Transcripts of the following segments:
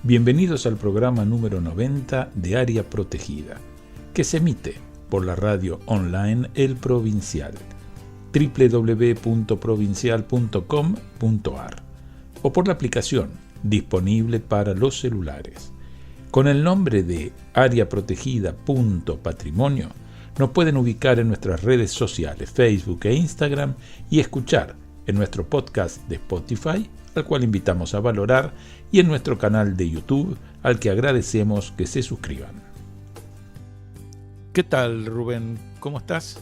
Bienvenidos al programa número 90 de Área Protegida, que se emite por la radio online El Provincial, www.provincial.com.ar, o por la aplicación disponible para los celulares. Con el nombre de areaprotegida.patrimonio, nos pueden ubicar en nuestras redes sociales, Facebook e Instagram, y escuchar en nuestro podcast de Spotify, al cual invitamos a valorar, y en nuestro canal de YouTube, al que agradecemos que se suscriban. ¿Qué tal, Rubén? ¿Cómo estás?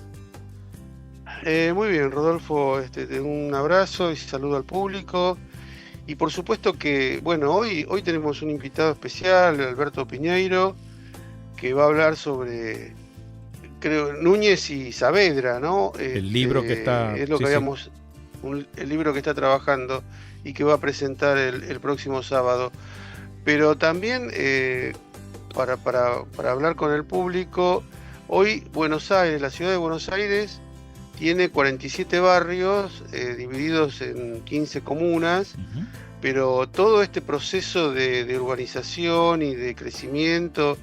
Muy bien, Rodolfo, un abrazo y saludo al público. Y por supuesto que, bueno, hoy tenemos un invitado especial, Alberto Piñeiro, que va a hablar sobre, creo, Núñez y Saavedra, ¿no? El libro que está... Es lo que habíamos... el libro que está trabajando y que va a presentar el próximo sábado. Pero también, para hablar con el público, hoy Buenos Aires, la ciudad de Buenos Aires, tiene 47 barrios divididos en 15 comunas, pero todo este proceso de urbanización y de crecimiento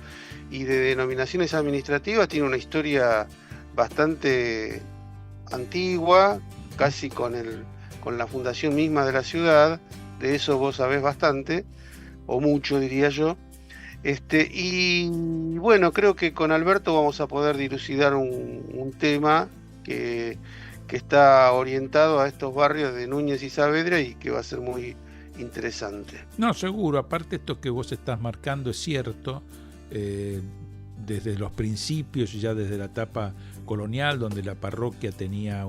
y de denominaciones administrativas tiene una historia bastante antigua, casi con la fundación misma de la ciudad. De eso vos sabés bastante, o mucho diría yo. Y bueno, creo que con Alberto vamos a poder dilucidar un tema que está orientado a estos barrios de Núñez y Saavedra y que va a ser muy interesante. No, seguro. Aparte, esto que vos estás marcando es cierto, desde los principios y ya desde la etapa colonial, donde la parroquia tenía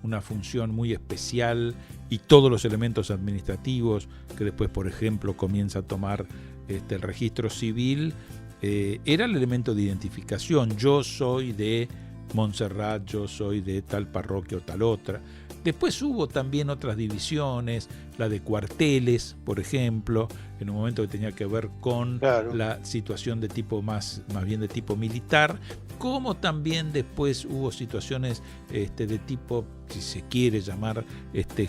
una función muy especial, y todos los elementos administrativos que después, por ejemplo, comienza a tomar el registro civil, era el elemento de identificación. Yo soy de Montserrat, yo soy de tal parroquia o tal otra. Después hubo también otras divisiones, la de cuarteles, por ejemplo, en un momento que tenía que ver con la situación de tipo más bien de tipo militar, como también después hubo situaciones de tipo, si se quiere llamar,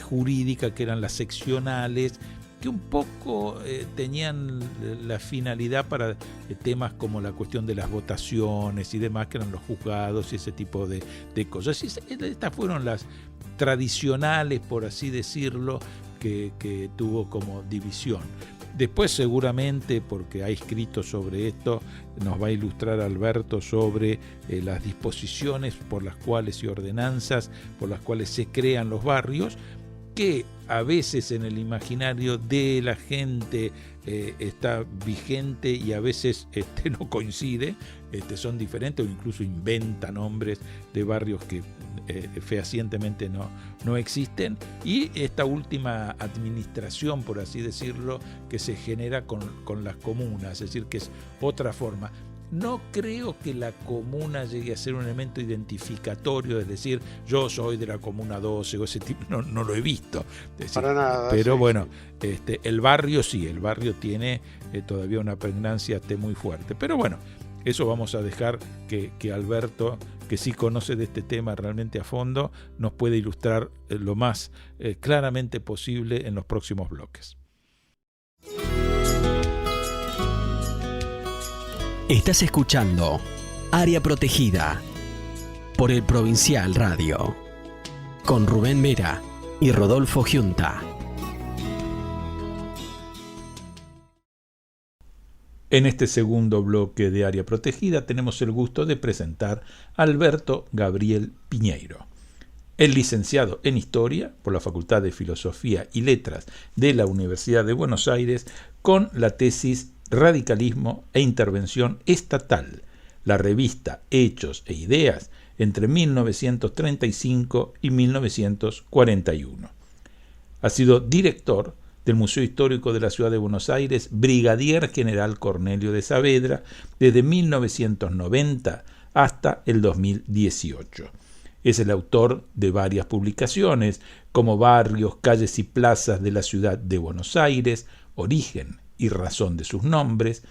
jurídica, que eran las seccionales, que un poco tenían la finalidad para temas como la cuestión de las votaciones y demás, que eran los juzgados y ese tipo de cosas. Y estas fueron las tradicionales, por así decirlo, que tuvo como división. Después, seguramente, porque ha escrito sobre esto, nos va a ilustrar Alberto sobre las disposiciones por las cuales y ordenanzas por las cuales se crean los barrios, que a veces en el imaginario de la gente está vigente y a veces no coincide, son diferentes, o incluso inventa nombres de barrios que fehacientemente no existen, y esta última administración, por así decirlo, que se genera con las comunas, es decir, que es otra forma. No creo que la comuna llegue a ser un elemento identificatorio, es decir, yo soy de la comuna 12 o ese tipo, no lo he visto. Es decir, para nada. pero sí, bueno, el barrio sí, el barrio tiene todavía una pregnancia muy fuerte. Pero bueno, eso vamos a dejar que Alberto, que sí conoce de este tema realmente a fondo, nos puede ilustrar lo más claramente posible en los próximos bloques. Estás escuchando Área Protegida por El Provincial Radio, con Rubén Mera y Rodolfo Giunta. En este segundo bloque de Área Protegida tenemos el gusto de presentar a Alberto Gabriel Piñeiro. Es licenciado en Historia por la Facultad de Filosofía y Letras de la Universidad de Buenos Aires, con la tesis Radicalismo e Intervención Estatal, la revista Hechos e Ideas entre 1935 y 1941. Ha sido director del Museo Histórico de la Ciudad de Buenos Aires, Brigadier General Cornelio de Saavedra, desde 1990 hasta el 2018. Es el autor de varias publicaciones, como Barrios, Calles y Plazas de la Ciudad de Buenos Aires, Origen y razón de sus nombres,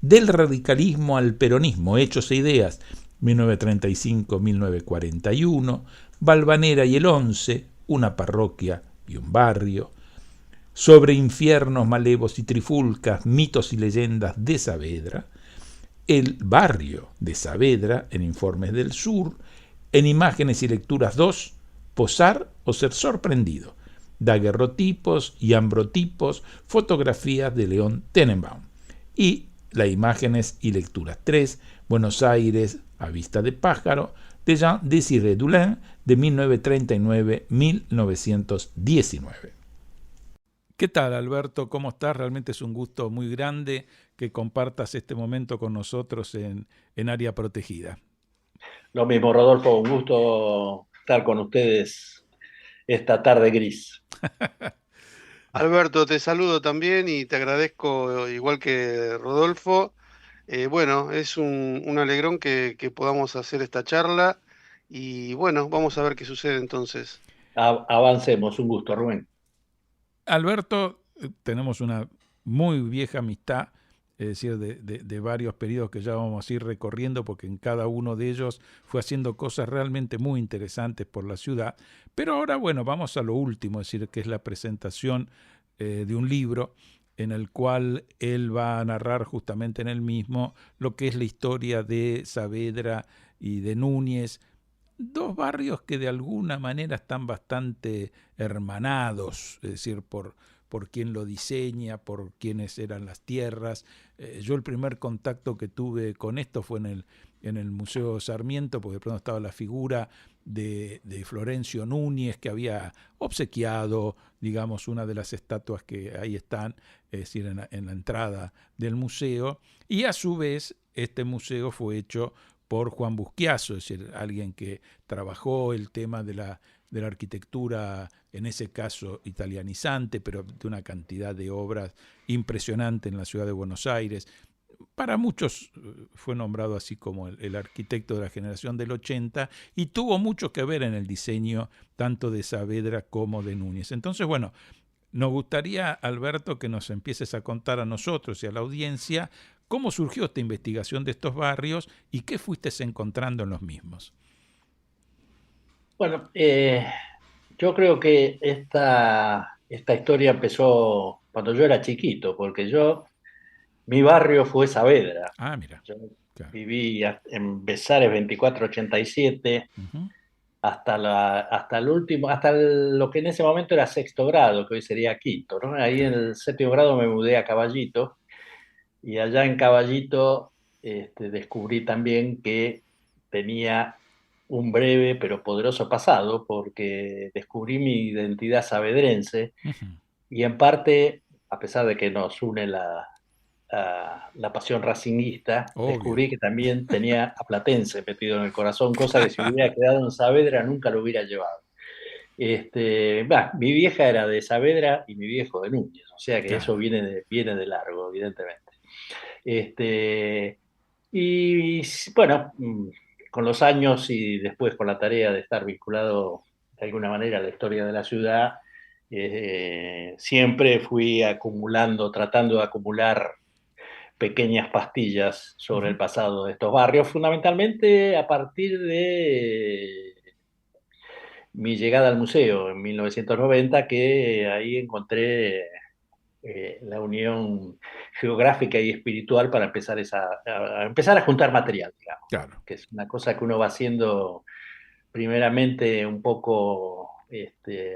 Del radicalismo al peronismo, Hechos e Ideas, 1935-1941, Valvanera y el 11, Una parroquia y un barrio, sobre infiernos, malevos y trifulcas, mitos y leyendas de Saavedra, el barrio de Saavedra en Informes del Sur, en Imágenes y Lecturas 2, Posar o ser sorprendido, daguerrotipos y ambrotipos, fotografías de León Tenenbaum, y la Imágenes y Lecturas 3, Buenos Aires a vista de pájaro, de Jean-Désiré Dulin, de 1939-1919. ¿Qué tal, Alberto? ¿Cómo estás? Realmente es un gusto muy grande que compartas este momento con nosotros en Área Protegida. Lo mismo, Rodolfo, un gusto estar con ustedes esta tarde gris. Alberto, te saludo también y te agradezco, igual que Rodolfo. Bueno, es un alegrón que podamos hacer esta charla y bueno, vamos a ver qué sucede entonces. Avancemos, un gusto, Rubén. Alberto, tenemos una muy vieja amistad, es decir, de varios periodos que ya vamos a ir recorriendo, porque en cada uno de ellos fue haciendo cosas realmente muy interesantes por la ciudad. Pero ahora, bueno, vamos a lo último, es decir, que es la presentación de un libro en el cual él va a narrar justamente en él mismo lo que es la historia de Saavedra y de Núñez, dos barrios que de alguna manera están bastante hermanados, es decir, por quién lo diseña, por quiénes eran las tierras. Yo el primer contacto que tuve con esto fue en el Museo Sarmiento, porque de pronto estaba la figura de Florencio Núñez, que había obsequiado, digamos, una de las estatuas que ahí están, es decir, en la entrada del museo, y a su vez este museo fue hecho por Juan Busquiazo, es decir, alguien que trabajó el tema de la arquitectura, en ese caso italianizante, pero de una cantidad de obras impresionante en la ciudad de Buenos Aires. Para muchos fue nombrado así como el arquitecto de la generación del 80 y tuvo mucho que ver en el diseño tanto de Saavedra como de Núñez. Entonces, bueno, nos gustaría, Alberto, que nos empieces a contar a nosotros y a la audiencia cómo surgió esta investigación de estos barrios y qué fuiste encontrando en los mismos. Bueno, yo creo que esta historia empezó cuando yo era chiquito, porque mi barrio fue Saavedra. Ah, mira. Yo Claro. viví en Besares 2487 Uh-huh. hasta el último, lo que en ese momento era sexto grado, que hoy sería quinto, ¿no? Ahí en el séptimo grado me mudé a Caballito, y allá en Caballito descubrí también que tenía un breve pero poderoso pasado, porque descubrí mi identidad saavedrense, Uh-huh. y en parte, a pesar de que nos une la pasión racinguista, Obvio. descubrí que también tenía a Platense metido en el corazón, cosa que si hubiera quedado en Saavedra nunca lo hubiera llevado. Mi vieja era de Saavedra y mi viejo de Núñez, o sea que Claro. eso viene de largo, evidentemente. Y bueno, con los años y después con la tarea de estar vinculado de alguna manera a la historia de la ciudad, siempre fui tratando de acumular pequeñas pastillas sobre el pasado de estos barrios, fundamentalmente a partir de mi llegada al museo en 1990, que ahí encontré la unión geográfica y espiritual para empezar a juntar material, digamos. Claro. Que es una cosa que uno va haciendo primeramente un poco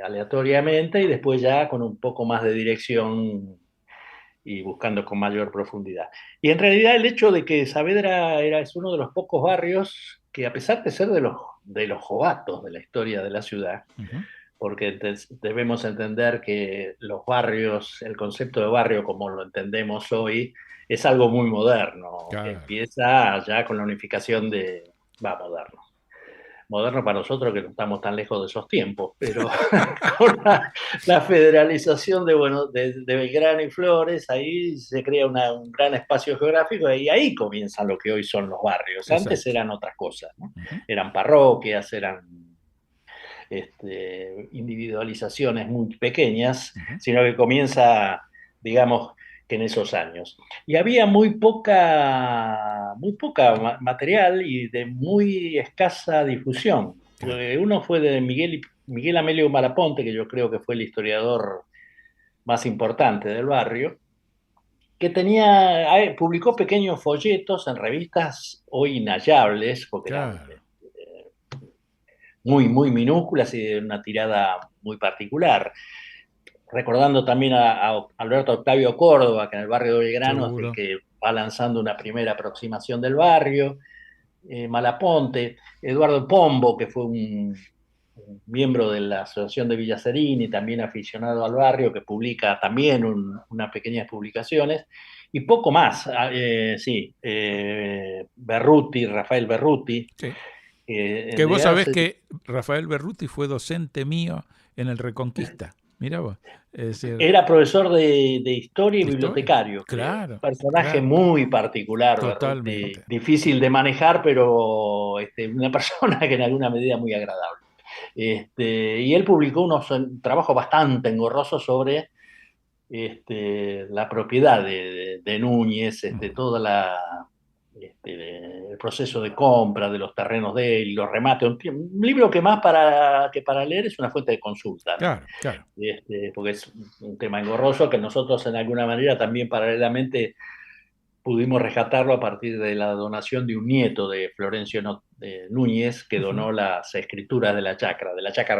aleatoriamente y después ya con un poco más de dirección y buscando con mayor profundidad. Y en realidad el hecho de que Saavedra es uno de los pocos barrios que, a pesar de ser de los jovatos de la historia de la ciudad, Uh-huh. porque debemos entender que los barrios, el concepto de barrio como lo entendemos hoy, es algo muy moderno, Claro. que empieza ya con la unificación moderno para nosotros que no estamos tan lejos de esos tiempos, pero con la federalización de Belgrano y Flores, ahí se crea un gran espacio geográfico y ahí comienzan lo que hoy son los barrios. Exacto. Antes eran otras cosas, ¿no? Uh-huh. Eran parroquias, eran individualizaciones muy pequeñas, Uh-huh. sino que comienza, digamos, que en esos años. Y había muy poca material y de muy escasa difusión. Claro. Uno fue de Miguel Amelio Malaponte, que yo creo que fue el historiador más importante del barrio, que publicó pequeños folletos en revistas hoy inhallables, porque eran Claro. muy, muy minúsculas y de una tirada muy particular. Recordando también a Alberto Octavio Córdoba, que en el barrio de Belgrano es el Seguro. que va lanzando una primera aproximación del barrio, Malaponte, Eduardo Pombo, que fue un miembro de la Asociación de Villa Zerini, también aficionado al barrio, que publica también unas pequeñas publicaciones, y poco más, sí, Berruti, Rafael Berruti. Sí. En Que vos realidad, sabés que Rafael Berruti fue docente mío en el Reconquista. Mirá vos. Es decir, era profesor de historia y de historia. bibliotecario, creo. Claro, Personaje claro. muy particular, Berruti, Totalmente. difícil de manejar, pero una persona que en alguna medida muy agradable. Y él publicó unos trabajos bastante engorrosos sobre la propiedad de Núñez, el proceso de compra de los terrenos de él, los remates. Un libro que más que para leer es una fuente de consulta, ¿no? Claro, claro. Porque es un tema engorroso que nosotros en alguna manera también paralelamente pudimos rescatarlo a partir de la donación de un nieto de Florencio Núñez, que donó las escrituras de la chacra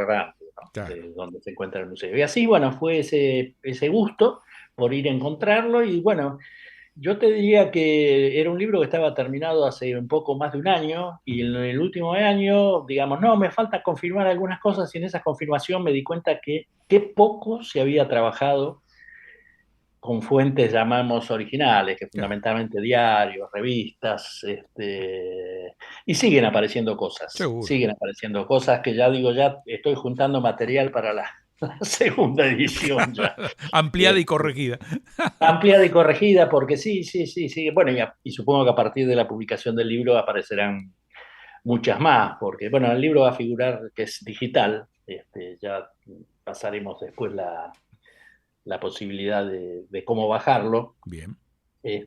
grande, ¿no? Claro. Donde se encuentra el museo. Y así, bueno, fue ese gusto por ir a encontrarlo. Y bueno, yo te diría que era un libro que estaba terminado hace un poco más de un año, y en el último año, digamos, no, me falta confirmar algunas cosas, y en esa confirmación me di cuenta que qué poco se había trabajado con fuentes, llamamos, originales, que Claro. fundamentalmente diarios, revistas, y siguen apareciendo cosas que ya digo, ya estoy juntando material para la segunda edición ya. Ampliada y corregida. Ampliada y corregida, porque sí. Bueno, y supongo que a partir de la publicación del libro aparecerán muchas más, porque, bueno, el libro va a figurar que es digital, ya pasaremos después la posibilidad de cómo bajarlo. Bien.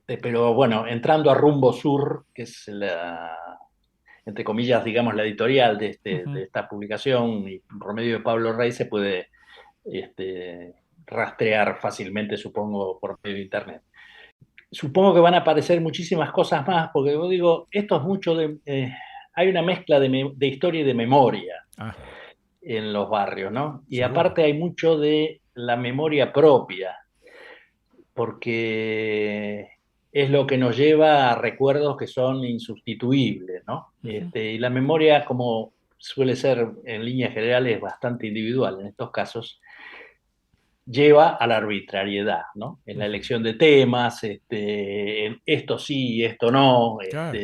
Pero bueno, entrando a Rumbo Sur, que es entre comillas, digamos, la editorial de esta publicación, y por medio de Pablo Rey se puede rastrear fácilmente, supongo, por medio de internet. Supongo que van a aparecer muchísimas cosas más, porque yo digo, esto es mucho hay una mezcla de historia y de memoria en los barrios, ¿no? Y Seguro. aparte hay mucho de la memoria propia, porque es lo que nos lleva a recuerdos que son insustituibles, ¿no? Y la memoria, como suele ser en líneas generales, bastante individual en estos casos, lleva a la arbitrariedad, ¿no? En la elección de temas, en esto sí, esto no, Claro.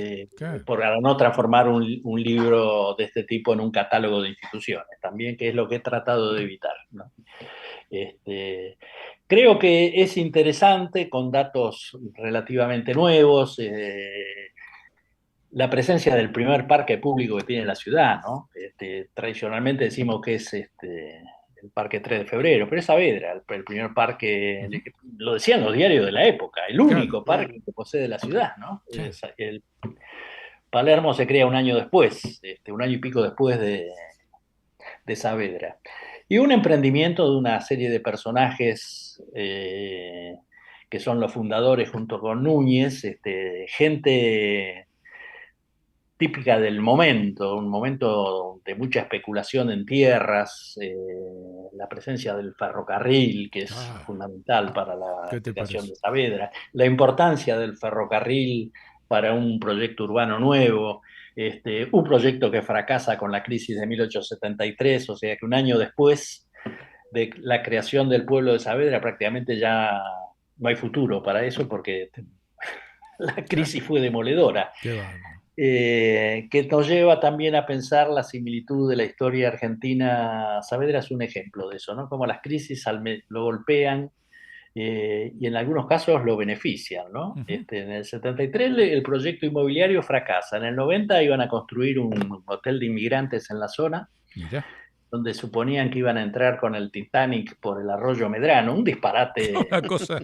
para no transformar un libro de este tipo en un catálogo de instituciones, también, que es lo que he tratado de evitar, ¿no? Creo que es interesante, con datos relativamente nuevos, la presencia del primer parque público que tiene la ciudad, ¿no? Tradicionalmente decimos que es el Parque 3 de Febrero, pero es Saavedra, el primer parque, lo decían los diarios de la época, el único parque que posee la ciudad, ¿no? Palermo se crea un año después, un año y pico después de Saavedra. Y un emprendimiento de una serie de personajes que son los fundadores junto con Núñez, gente típica del momento, un momento de mucha especulación en tierras, la presencia del ferrocarril, que es fundamental para la creación de Saavedra, la importancia del ferrocarril para un proyecto urbano nuevo, un proyecto que fracasa con la crisis de 1873, o sea que un año después de la creación del pueblo de Saavedra prácticamente ya no hay futuro para eso, porque la crisis fue demoledora. Que nos lleva también a pensar la similitud de la historia argentina. Saavedra es un ejemplo de eso, ¿no? Como las crisis lo golpean y en algunos casos lo benefician, ¿no? En el 73 el proyecto inmobiliario fracasa. En el 90 iban a construir un hotel de inmigrantes en la zona, donde suponían que iban a entrar con el Titanic por el arroyo Medrano, un disparate. Una cosa.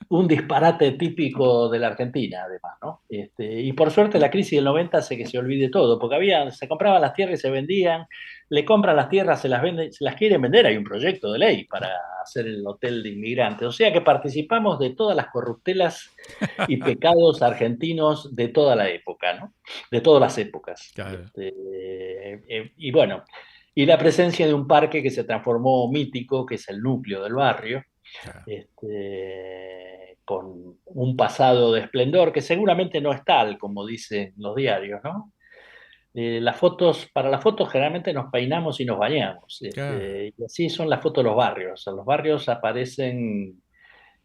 un disparate típico de la Argentina, además, ¿no? Y por suerte la crisis del 90 hace que se olvide todo, porque se compraban las tierras y se vendían, le compran las tierras, se las venden, se las quieren vender, hay un proyecto de ley para hacer el hotel de inmigrantes. O sea que participamos de todas las corruptelas y pecados argentinos de toda la época, ¿no? De todas las épocas. Claro. Y bueno, y la presencia de un parque que se transformó mítico, que es el núcleo del barrio, Claro. con un pasado de esplendor que seguramente no es tal como dicen los diarios, ¿no? Para las fotos generalmente nos peinamos y nos bañamos, Claro. y así son las fotos de los barrios. O sea, los barrios aparecen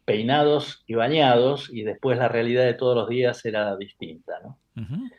peinados y bañados y después la realidad de todos los días era distinta, ¿no? Ujú. El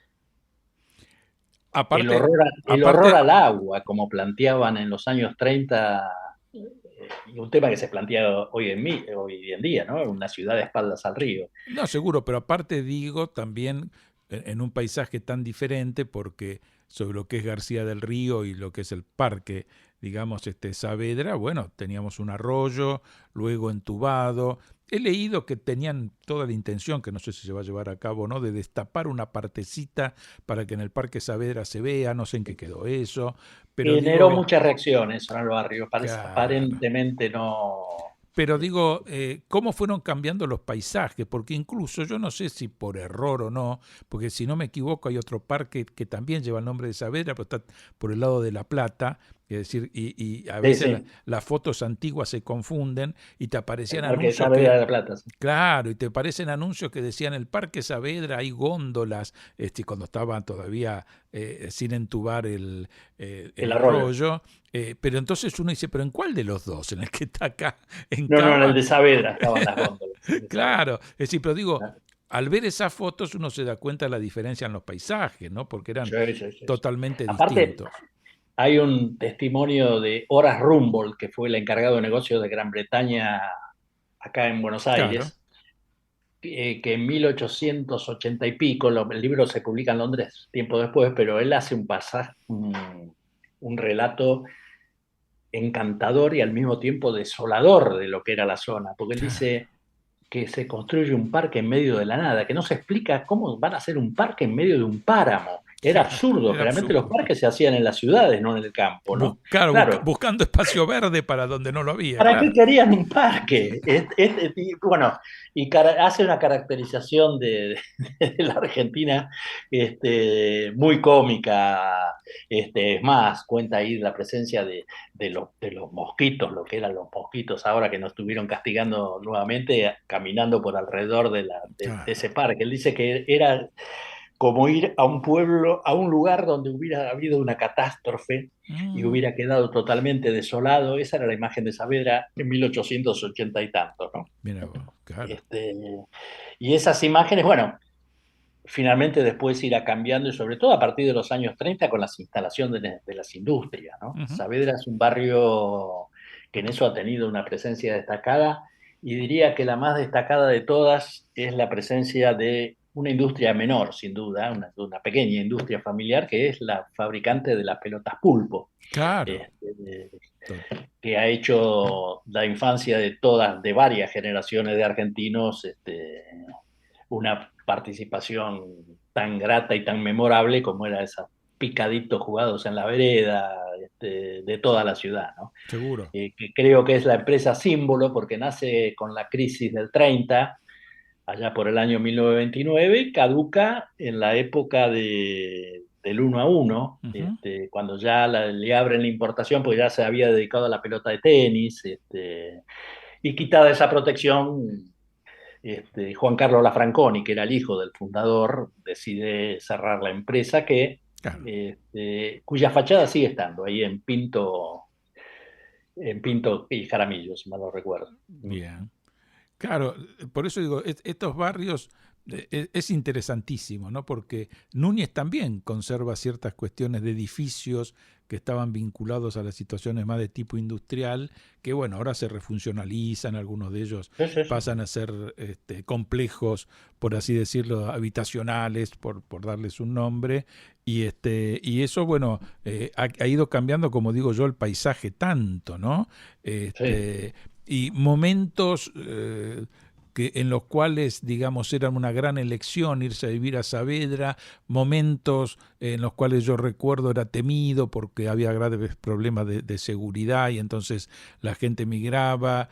Aparte, horror, el horror aparte, al agua, como planteaban en los años 30, y un tema que se plantea hoy en día, ¿no? Una ciudad de espaldas al río. no, seguro, pero aparte digo también en un paisaje tan diferente, porque sobre lo que es García del Río y lo que es el parque, digamos, Saavedra, bueno, teníamos un arroyo, luego entubado. He leído que tenían toda la intención, que no sé si se va a llevar a cabo o no, de destapar una partecita para que en el Parque Saavedra se vea, no sé en qué quedó eso, pero Generó digo, muchas reacciones en el barrio, claro. aparentemente no. Pero digo, ¿cómo fueron cambiando los paisajes? Porque incluso yo no sé si por error o no, porque si no me equivoco hay otro parque que también lleva el nombre de Saavedra, pero está por el lado de La Plata, es decir, y a Sí, veces sí, las fotos antiguas se confunden y te el aparecían Parque de anuncios Saavedra que, de la Plata, sí. claro, y te aparecen anuncios que decían el Parque Saavedra, hay góndolas, cuando estaban todavía sin entubar El el arroyo. arroyo, pero entonces uno dice, ¿pero en cuál de los dos? ¿En el que está acá en No, no, en el Cava? de Saavedra estaban las góndolas. De Saavedra. Claro, es decir, pero digo, al ver esas fotos uno se da cuenta de la diferencia en los paisajes, ¿no? Porque eran Sí, sí, sí, sí. totalmente Aparte, distintos. hay un testimonio de Horace Rumbold, que fue el encargado de negocios de Gran Bretaña acá en Buenos Claro, Aires, que en 1880 y pico, el libro se publica en Londres tiempo después, pero él hace un pasaje, un relato encantador y al mismo tiempo desolador de lo que era la zona, porque él claro, dice que se construye un parque en medio de la nada, que no se explica cómo van a hacer un parque en medio de un páramo. Era claro, absurdo, era generalmente los absurdo. parques se hacían en las ciudades, no en el campo, ¿no? Claro, Claro, buscando espacio verde para donde no lo había, ¿para qué claro. querían un parque? Bueno, hace una caracterización de la Argentina muy cómica. Es más, cuenta ahí la presencia de los mosquitos, lo que eran los mosquitos ahora que nos estuvieron castigando nuevamente, caminando por alrededor de Claro. ese parque. Él dice que era como ir a un pueblo, a un lugar donde hubiera habido una catástrofe y Mm, hubiera quedado totalmente desolado. Esa era la imagen de Saavedra en 1880 y tanto, ¿no? mira vos, claro. Este, y esas imágenes, bueno, finalmente después irá cambiando y sobre todo a partir de los años 30 con las instalaciones de las industrias, ¿no? Ujú. Saavedra es un barrio que en eso ha tenido una presencia destacada y diría que la más destacada de todas es la presencia de una industria menor, sin duda, una pequeña industria familiar que es la fabricante de las pelotas pulpo, Claro. este, To- que ha hecho la infancia de varias generaciones de argentinos, una participación tan grata y tan memorable como era esos picaditos jugados en la vereda, de toda la ciudad, ¿no? Seguro. Que creo que es la empresa símbolo porque nace con la crisis del 30, allá por el año 1929, caduca en la época del 1-1, Ujú. cuando ya le abren la importación, porque ya se había dedicado a la pelota de tenis, y quitada esa protección, Juan Carlos Lafranconi, que era el hijo del fundador, decide cerrar la empresa Claro. cuya fachada sigue estando ahí en Pinto y Jaramillo, si mal no recuerdo. Bien. Claro, por eso digo, estos barrios es interesantísimo, ¿no? Porque Núñez también conserva ciertas cuestiones de edificios que estaban vinculados a las situaciones más de tipo industrial, que bueno, ahora se refuncionalizan, algunos de ellos Sí, sí, sí. pasan a ser complejos, por así decirlo, habitacionales, por darles un nombre, y eso, bueno, ha ido cambiando, como digo yo, el paisaje tanto, ¿no? Sí. Y momentos en los cuales, digamos, era una gran elección irse a vivir a Saavedra, momentos en los cuales yo recuerdo era temido porque había graves problemas de seguridad y entonces la gente migraba.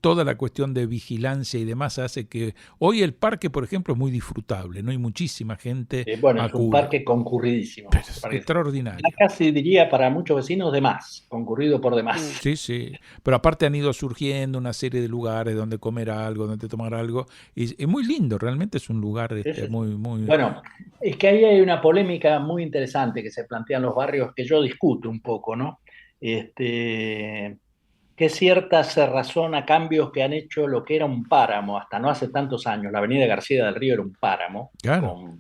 Toda la cuestión de vigilancia y demás hace que hoy el parque, por ejemplo, es muy disfrutable, no hay muchísima gente Bueno, es un acude. parque concurridísimo. Pero es extraordinario. Ya casi diría para muchos vecinos de más, concurrido por demás. Sí, sí. Pero aparte han ido surgiendo una serie de lugares donde comer algo, donde tomar algo. Y es muy lindo, realmente es un lugar muy, muy... Bueno, es que ahí hay una polémica muy interesante que se plantea en los barrios que yo discuto un poco, ¿no? Que cierta cerrazón a cambios que han hecho lo que era un páramo hasta no hace tantos años. La avenida García del Río era un páramo Claro.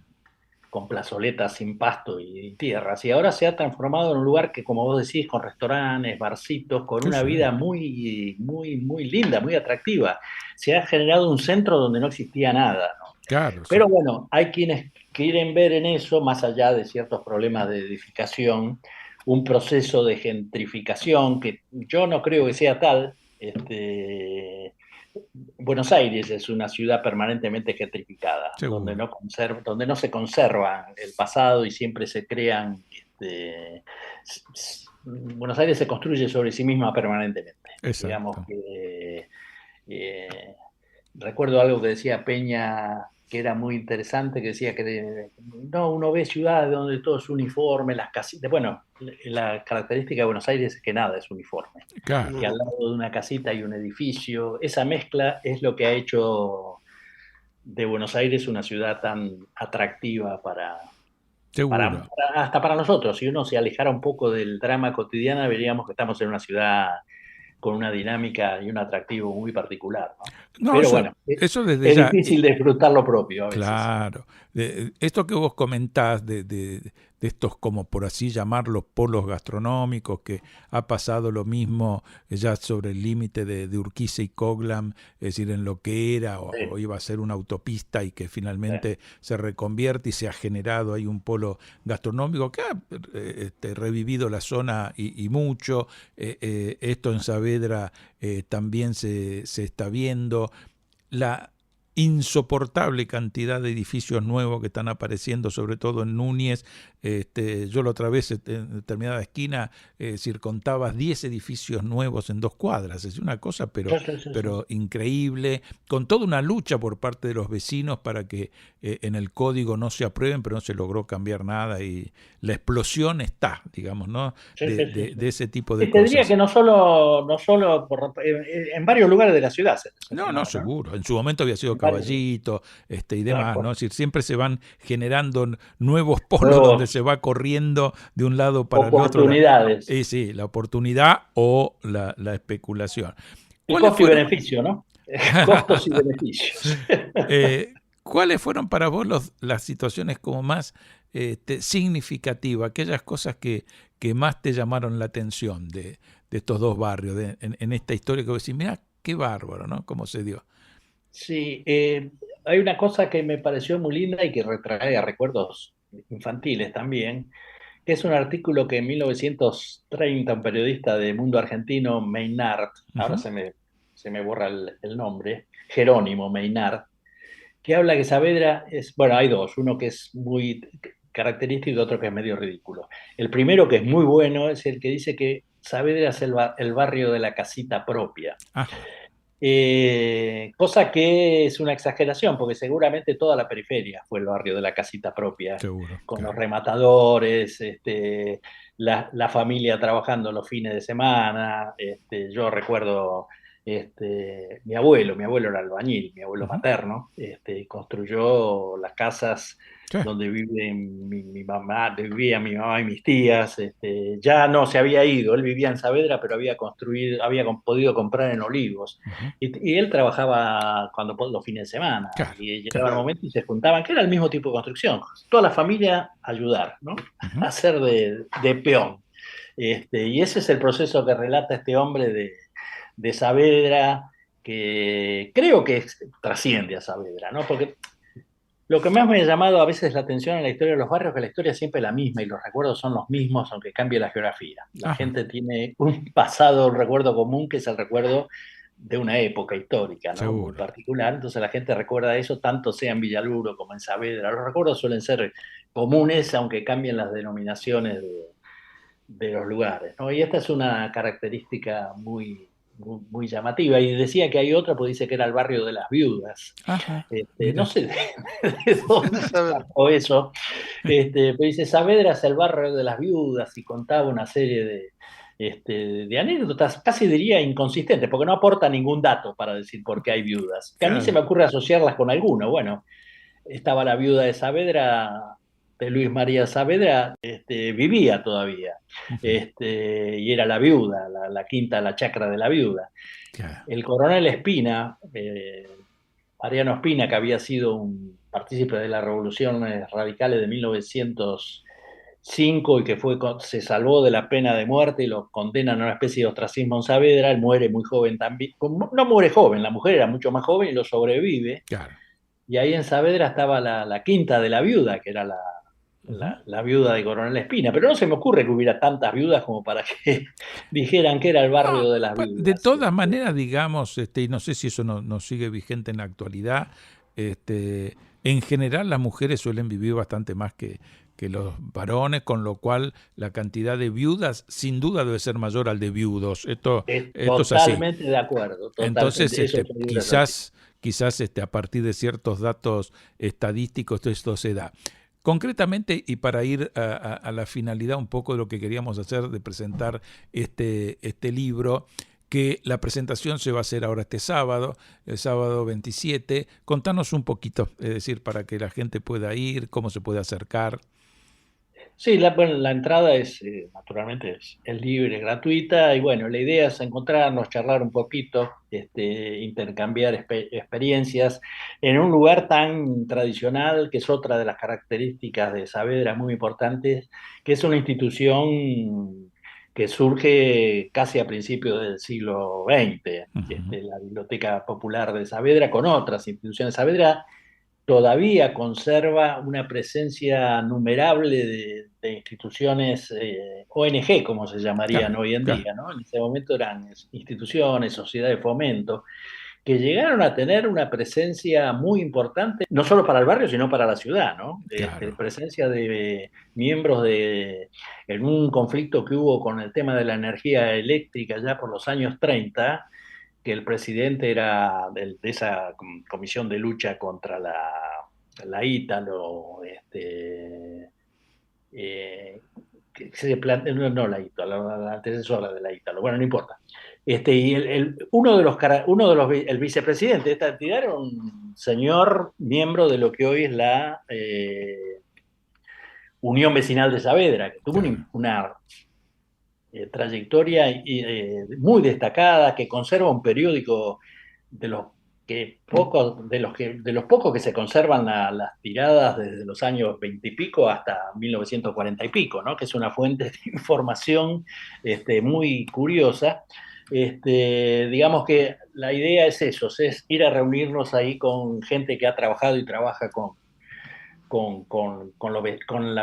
con plazoletas sin pasto y tierras, y ahora se ha transformado en un lugar que, como vos decís, con restaurantes, barcitos, con Sí, una sí. vida muy, muy, muy linda, muy atractiva. Se ha generado un centro donde no existía nada, ¿no? Claro, Pero sí. bueno, hay quienes quieren ver en eso, más allá de ciertos problemas de edificación, un proceso de gentrificación que yo no creo que sea tal. Buenos Aires es una ciudad permanentemente gentrificada, Seguro. donde no se conserva el pasado y siempre se crean. Buenos Aires se construye sobre sí misma permanentemente. Digamos Exacto. que recuerdo algo que decía Peña, que era muy interesante, que decía que no, uno ve ciudades donde todo es uniforme, las casitas. Bueno, la característica de Buenos Aires es que nada es uniforme, Claro. que al lado de una casita hay un edificio. Esa mezcla es lo que ha hecho de Buenos Aires una ciudad tan atractiva Seguro. hasta para nosotros. Si uno se alejara un poco del drama cotidiano, veríamos que estamos en una ciudad con una dinámica y un atractivo muy particular, ¿no? No, Pero bueno, eso desde es ya. difícil disfrutar lo propio a veces. Claro. Esto que vos comentás de estos, como por así llamarlos, polos gastronómicos, que ha pasado lo mismo ya sobre el límite de Urquiza y Coglan, es decir, en lo que era o iba a ser una autopista y que finalmente se reconvierte y se ha generado ahí un polo gastronómico que ha revivido la zona y mucho. Esto en Saavedra también se está viendo. La insoportable cantidad de edificios nuevos que están apareciendo, sobre todo en Núñez. Yo la otra vez en determinada esquina contabas 10 edificios nuevos en 2 cuadras. Es una cosa pero increíble, con toda una lucha por parte de los vecinos para que en el código no se aprueben, pero no se logró cambiar nada y la explosión está, digamos, ¿no? De ese tipo de y te cosas. diría que no solo en varios lugares de la ciudad. No, seguro. En su momento había sido Caballito y demás, ¿no? Es decir, siempre se van generando nuevos polos donde se va corriendo de un lado para el otro. Oportunidades. Sí, la oportunidad o la especulación. Y costo y beneficio, ¿no? Costos y beneficios. ¿Cuáles fueron para vos las situaciones como más significativas, aquellas cosas que más te llamaron la atención de estos dos barrios, en esta historia que vos decís, mirá, qué bárbaro, ¿no? Cómo se dio. Sí, hay una cosa que me pareció muy linda y que retrae a recuerdos infantiles también, que es un artículo que en 1930 un periodista de Mundo Argentino, Maynard, ahora se me borra el nombre, Jerónimo Maynard, que habla que Saavedra es, bueno, hay dos, uno que es muy característico y otro que es medio ridículo. El primero, que es muy bueno, es el que dice que Saavedra es el barrio de la casita propia. Cosa que es una exageración, porque seguramente toda la periferia fue el barrio de la casita propia, seguro, con claro. los rematadores, la familia trabajando los fines de semana. Yo recuerdo mi abuelo era albañil, mi abuelo materno, construyó las casas donde vivía mi mamá y mis tías. Ya no se había ido, él vivía en Saavedra, pero había podido comprar en Olivos. Y él trabajaba los fines de semana, y llegaba el momento y se juntaban, que era el mismo tipo de construcción, toda la familia ayudar, ¿no? A hacer de peón. Y ese es el proceso que relata este hombre de Saavedra, que creo que trasciende a Saavedra, ¿no? Porque lo que más me ha llamado a veces la atención en la historia de los barrios es que la historia es siempre la misma y los recuerdos son los mismos, aunque cambie la geografía. La gente tiene un pasado, un recuerdo común, que es el recuerdo de una época histórica, ¿no? Muy particular. Entonces la gente recuerda eso, tanto sea en Villaluro como en Saavedra. Los recuerdos suelen ser comunes, aunque cambien las denominaciones de los lugares, ¿no? Y esta es una característica muy llamativa. Y decía que hay otra, pues dice que era el barrio de las viudas. No sé de dónde sacó eso. Pero dice, Saavedra es el barrio de las viudas, y contaba una serie de anécdotas, casi diría inconsistentes, porque no aporta ningún dato para decir por qué hay viudas. Que a mí se me ocurre asociarlas con alguno. Bueno, estaba la viuda de Saavedra, de Luis María Saavedra, vivía todavía, y era la viuda, la quinta, la chacra de la viuda. El coronel Espina, Mariano Espina, que había sido un partícipe de las revoluciones radicales de 1905 y que se salvó de la pena de muerte y lo condenan a una especie de ostracismo en Saavedra. Él muere muy joven también, no muere joven, la mujer era mucho más joven y lo sobrevive. Claro. Y ahí en Saavedra estaba la quinta de la viuda, que era la viuda de Coronel Espina, pero no se me ocurre que hubiera tantas viudas como para que dijeran que era el barrio de las viudas. De todas maneras, digamos, y no sé si eso no sigue vigente en la actualidad, en general las mujeres suelen vivir bastante más que los varones, con lo cual la cantidad de viudas sin duda debe ser mayor al de viudos. Esto es así. Totalmente de acuerdo. Entonces, quizás a partir de ciertos datos estadísticos esto se da. Concretamente, y para ir a la finalidad un poco de lo que queríamos hacer, de presentar este libro, que la presentación se va a hacer ahora este sábado, el sábado 27. Contanos un poquito, es decir, para que la gente pueda ir, cómo se puede acercar. Sí, la entrada naturalmente es libre, gratuita, y bueno, la idea es encontrarnos, charlar un poquito, intercambiar experiencias en un lugar tan tradicional, que es otra de las características de Saavedra muy importantes, que es una institución que surge casi a principios del siglo XX, la Biblioteca Popular de Saavedra, con otras instituciones. Saavedra todavía conserva una presencia numerable de instituciones, ONG, como se llamarían hoy en día, ¿no? En ese momento eran instituciones, sociedades de fomento, que llegaron a tener una presencia muy importante, no solo para el barrio, sino para la ciudad, ¿no? Claro. Presencia de miembros en un conflicto que hubo con el tema de la energía eléctrica ya por los años 30, que el presidente era de esa comisión de lucha contra la Ítalo, la antecesora de la Ítalo, bueno, no importa. Y el vicepresidente de esta entidad era un señor miembro de lo que hoy es la Unión Vecinal de Saavedra, que tuvo una trayectoria muy destacada, que conserva un periódico de los pocos que se conservan las tiradas desde los años 20 y pico hasta 1940 y pico, ¿no? Que es una fuente de información muy curiosa. Digamos que la idea es eso, es ir a reunirnos ahí con gente que ha trabajado y trabaja con la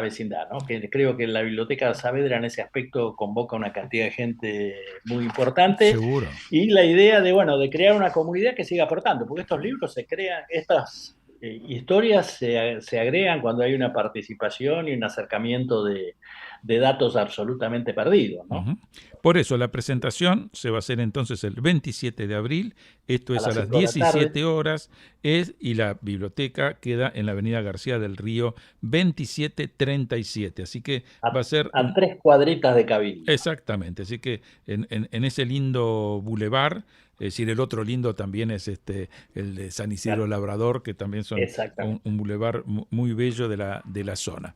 vecindad, ¿no? Que creo que la Biblioteca Saavedra en ese aspecto convoca una cantidad de gente muy importante. Seguro. Y la idea de crear una comunidad que siga aportando, porque estos libros se crean, estas historias se agregan cuando hay una participación y un acercamiento de datos absolutamente perdidos, ¿no? Uh-huh. Por eso la presentación se va a hacer entonces el 27 de abril, esto es a las 17 horas, y la biblioteca queda en la avenida García del Río 2737, así que va a ser... A 3 cuadritas de Cabildo. Exactamente, así que en ese lindo bulevar, es decir, el otro lindo también es el de San Isidro Labrador, que también son un bulevar muy bello de la zona.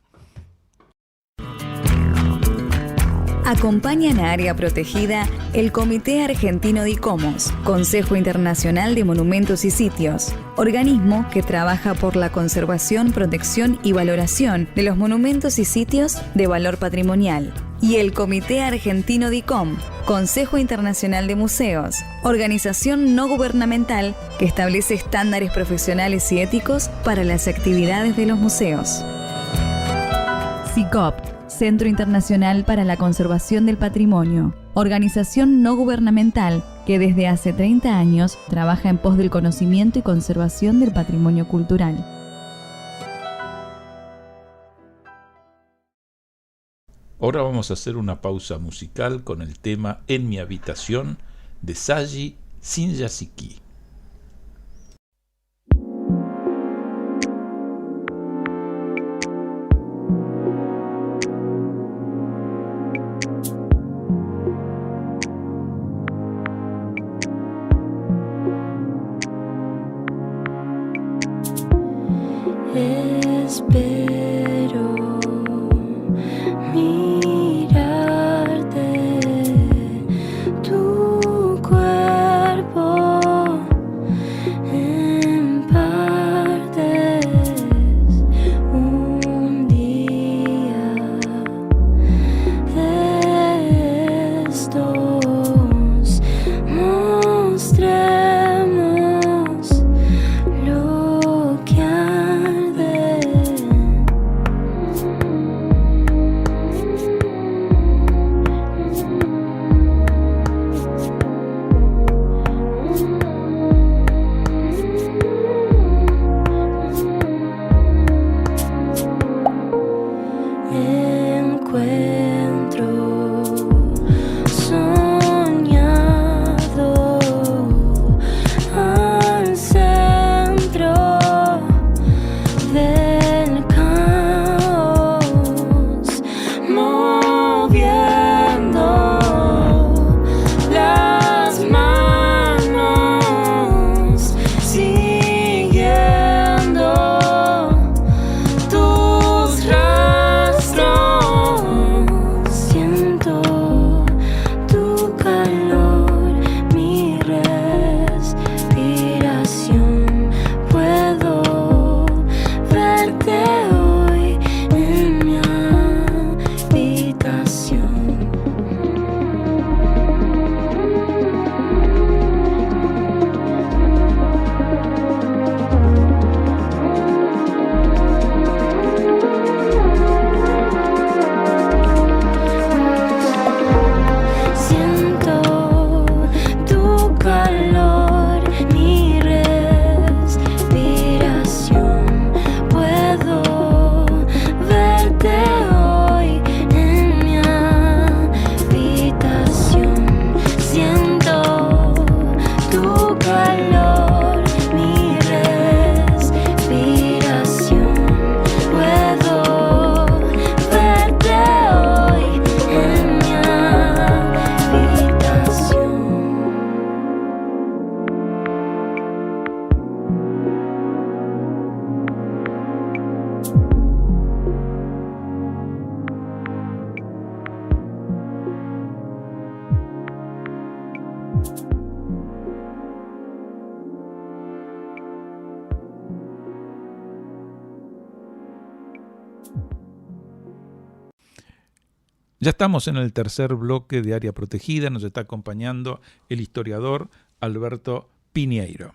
Acompañan a Área Protegida el Comité Argentino de ICOMOS, Consejo Internacional de Monumentos y Sitios, organismo que trabaja por la conservación, protección y valoración de los monumentos y sitios de valor patrimonial. Y el Comité Argentino de ICOM, Consejo Internacional de Museos, organización no gubernamental que establece estándares profesionales y éticos para las actividades de los museos. CICOP, Centro Internacional para la Conservación del Patrimonio, organización no gubernamental que desde hace 30 años trabaja en pos del conocimiento y conservación del patrimonio cultural. Ahora vamos a hacer una pausa musical con el tema En mi habitación de Saji Sinyasiki. Espero mirarte, tu cuerpo en partes, un día de estos mostremos lo que arde. Encuentro soñado al centro del caos, moviendo las manos, siguiendo tus rastros. Siento tu calor, mi respiración. Puedo verte hoy en mi habitación. Siento tu calor, mi respiración. Puedo verte hoy en mi habitación. Siento tu calor, mi respiración. Puedo verte hoy en mi habitación. Ya estamos en el tercer bloque de Área Protegida. Nos está acompañando el historiador Alberto Piñeiro.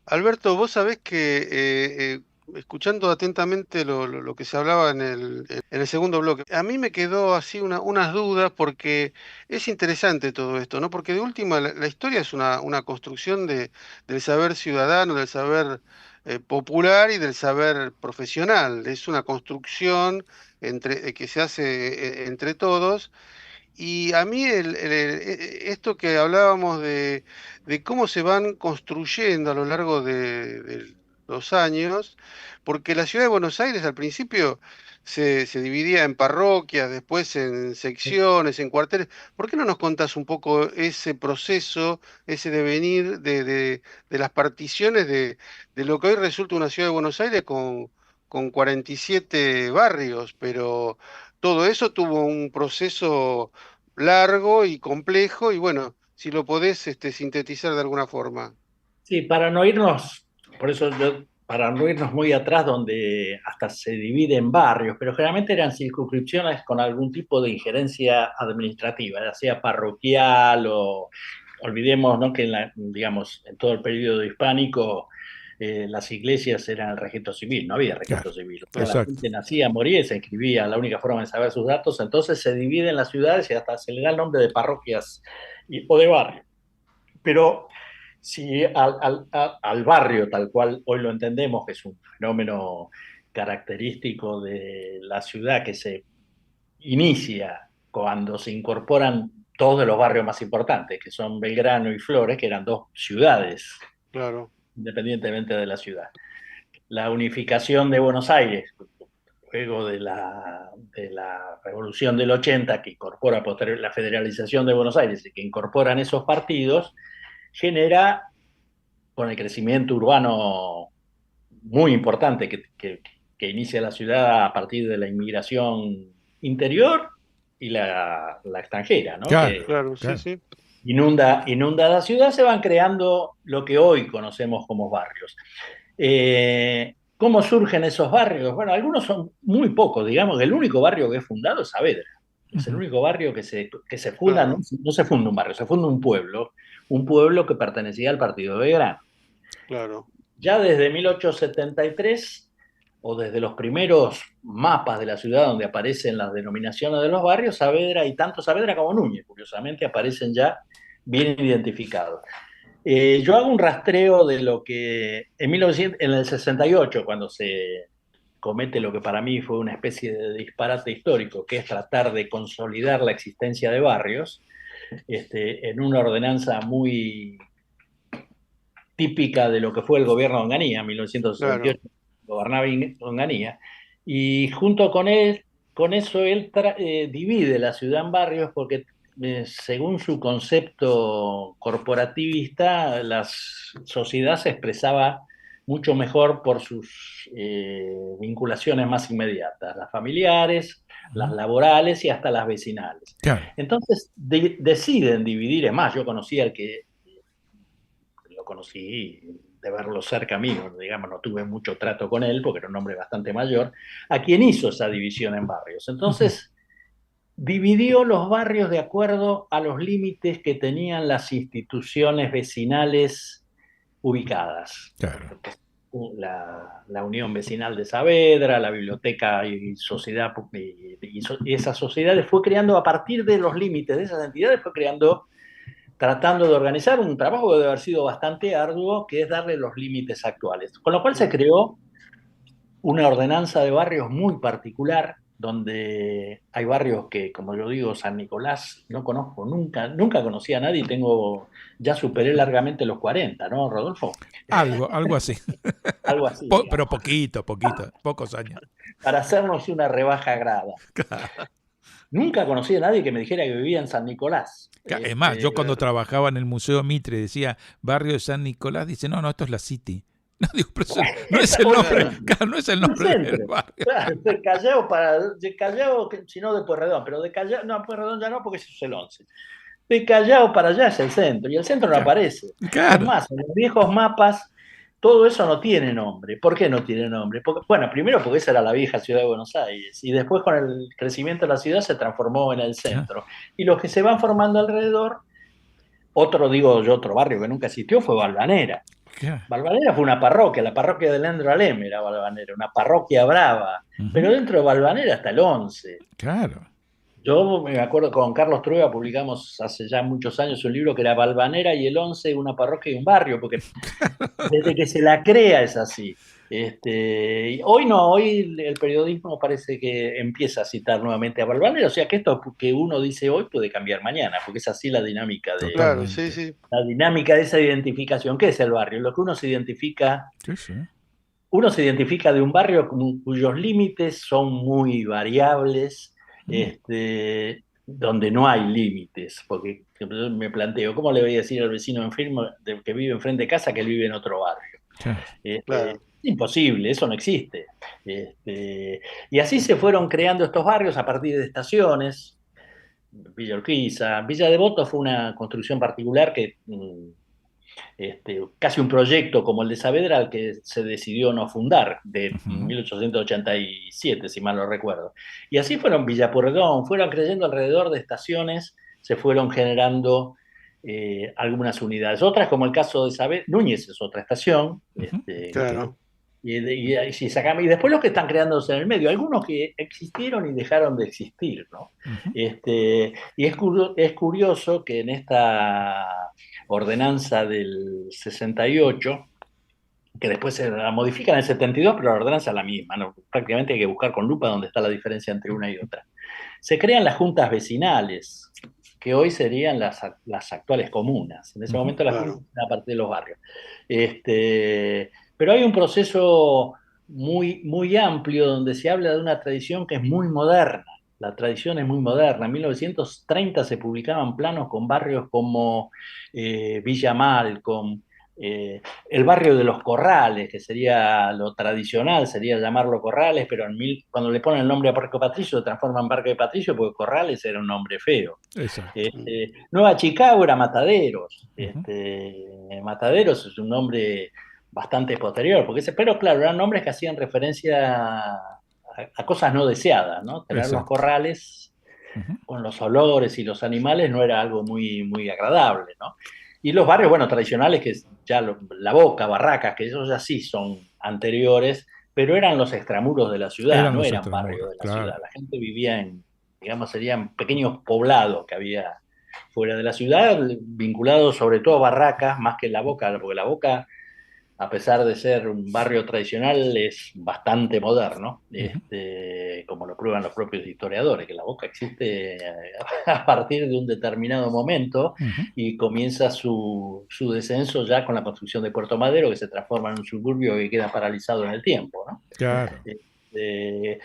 Alberto, vos sabés que escuchando atentamente lo que se hablaba en el segundo bloque, a mí me quedó así unas dudas porque es interesante todo esto, ¿no? Porque de última la historia es una construcción del saber ciudadano, del saber popular y del saber profesional. Es una construcción que se hace entre todos. Y a mí esto que hablábamos de cómo se van construyendo a lo largo de los años, porque la ciudad de Buenos Aires al principio se dividía en parroquias, después en secciones, en cuarteles. ¿Por qué no nos contás un poco ese proceso, ese devenir de las particiones de lo que hoy resulta una ciudad de Buenos Aires con 47 barrios? Pero todo eso tuvo un proceso largo y complejo, y bueno, si lo podés sintetizar de alguna forma. Sí, para no irnos, por eso para no irnos muy atrás, donde hasta se divide en barrios, pero generalmente eran circunscripciones con algún tipo de injerencia administrativa, ya sea parroquial o olvidemos, ¿no?, que digamos, en todo el periodo hispánico las iglesias eran el registro civil, no había registro Claro, civil. La exacto. gente nacía, moría y se inscribía, la única forma de saber sus datos, entonces se dividen las ciudades y hasta se le da el nombre de parroquias o de barrios. Pero si al barrio, tal cual hoy lo entendemos, que es un fenómeno característico de la ciudad que se inicia cuando se incorporan dos de los barrios más importantes, que son Belgrano y Flores, que eran dos ciudades, Claro, independientemente de la ciudad. La unificación de Buenos Aires, luego de la Revolución del 80, que incorpora posterior la federalización de Buenos Aires y que incorporan esos partidos, genera, con el crecimiento urbano muy importante que inicia la ciudad a partir de la inmigración interior y la extranjera, ¿no? Claro, Que claro, sí, claro. sí. inunda la ciudad, se van creando lo que hoy conocemos como barrios. ¿Cómo surgen esos barrios? Bueno, algunos son muy pocos, digamos que el único barrio que es fundado es Saavedra. Es el único barrio que se funda, Claro. no se funda un barrio, se funda un pueblo que pertenecía al partido de Belgrano. Claro, Ya desde 1873, o desde los primeros mapas de la ciudad donde aparecen las denominaciones de los barrios, Saavedra, y tanto Saavedra como Núñez, curiosamente, aparecen ya bien identificados. Yo hago un rastreo de lo que en el 68, cuando se comete lo que para mí fue una especie de disparate histórico, que es tratar de consolidar la existencia de barrios, en una ordenanza muy típica de lo que fue el gobierno de Onganía, 1968, claro, gobernaba Onganía, y junto con él, con eso él divide la ciudad en barrios porque según su concepto corporativista, la sociedad se expresaba mucho mejor por sus vinculaciones más inmediatas, las familiares, las laborales y hasta las vecinales. Claro. Entonces deciden dividir, es más, yo conocía al que lo conocí de verlo cerca mío, digamos, no tuve mucho trato con él porque era un hombre bastante mayor, a quien hizo esa división en barrios. Entonces, dividió los barrios de acuerdo a los límites que tenían las instituciones vecinales ubicadas. Claro. La Unión Vecinal de Saavedra, la Biblioteca y Sociedad, y esas sociedades fue creando, a partir de los límites de esas entidades, fue creando, tratando de organizar un trabajo que debe haber sido bastante arduo, que es darle los límites actuales. Con lo cual se creó una ordenanza de barrios muy particular, donde hay barrios que, como yo digo, San Nicolás, no conozco nunca conocí a nadie y ya superé largamente los 40, ¿no, Rodolfo? Algo así. Algo así. Pero poquito, pocos años. Para hacernos una rebaja grada. Nunca conocí a nadie que me dijera que vivía en San Nicolás. Es más, yo cuando trabajaba en el Museo Mitre decía barrio de San Nicolás, dice, no, esto es la City. No, digo, pero no es el nombre, claro, no es el nombre del barrio. Claro, de Callao, si no de Pueyrredón, pero de Callao, no, Pueyrredón ya no, porque eso es el 11. De Callao para allá es el centro, y el centro no aparece. Claro. Es más, en los viejos mapas, todo eso no tiene nombre. ¿Por qué no tiene nombre? Bueno, primero porque esa era la vieja ciudad de Buenos Aires, y después con el crecimiento de la ciudad se transformó en el centro. Y los que se van formando alrededor, otro barrio que nunca existió fue Valvanera. Claro. Valvanera fue una parroquia, la parroquia de Leandro Alem era Valvanera, una parroquia brava, pero dentro de Valvanera está el 11. Claro. Yo me acuerdo, con Carlos Trueba publicamos hace ya muchos años un libro que era Valvanera y el 11, una parroquia y un barrio, porque desde que se la crea es así. Hoy el periodismo parece que empieza a citar nuevamente a Valvanera, o sea que esto que uno dice hoy puede cambiar mañana, porque es así la dinámica de... claro, sí, sí. La dinámica de esa identificación. ¿Qué es el barrio? Lo que uno se identifica. Sí. Uno se identifica de un barrio cuyos límites son muy variables, donde no hay límites. Porque me planteo, ¿cómo le voy a decir al vecino enfermo que vive enfrente de casa que él vive en otro barrio? Claro. Imposible, eso no existe. Y así se fueron creando estos barrios a partir de estaciones. Villa Urquiza, Villa Devoto fue una construcción particular que casi un proyecto como el de Saavedra al que se decidió no fundar, de 1887, si mal no recuerdo. Y así fueron Villa Pueyrredón, fueron creyendo alrededor de estaciones, se fueron generando algunas unidades. Otras, como el caso de Saavedra, Núñez es otra estación, Claro. Y si sacamos, y después los que están creándose en el medio, algunos que existieron y dejaron de existir, ¿no? Ujú. Y es curioso que en esta ordenanza del 68, que después se la modifican en el 72, pero la ordenanza es la misma, ¿no? Prácticamente hay que buscar con lupa dónde está la diferencia entre una y otra. Se crean las juntas vecinales, que hoy serían las actuales comunas. En ese Ujú. momento las Claro. juntas eran a partir de los barrios. Pero hay un proceso muy amplio donde se habla de una tradición que es muy moderna. La tradición es muy moderna. En 1930 se publicaban planos con barrios como Villa Malcolm, el barrio de los Corrales, que sería lo tradicional, sería llamarlo Corrales, pero cuando le ponen el nombre a Parque Patricio, se transforma en Parque Patricio porque Corrales era un nombre feo. Exacto. Nueva Chicago era Mataderos. Ujú. Mataderos es un nombre bastante posterior, pero claro, eran nombres que hacían referencia a cosas no deseadas, ¿no? Tener los Exacto. corrales Ujú. con los olores y los animales no era algo muy agradable, ¿no? Y los barrios, bueno, tradicionales, que ya La Boca, Barracas, que esos ya sí son anteriores, pero eran los extramuros de la ciudad, Eran no los eran barrios extramuros, de la claro. ciudad. La gente vivía digamos, serían pequeños poblados que había fuera de la ciudad, vinculados sobre todo a Barracas, más que La Boca, porque La Boca, a pesar de ser un barrio tradicional, es bastante moderno, Ujú. como lo prueban los propios historiadores, que La Boca existe a partir de un determinado momento Ujú. y comienza su descenso ya con la construcción de Puerto Madero, que se transforma en un suburbio que queda paralizado en el tiempo, ¿no? Claro. Este,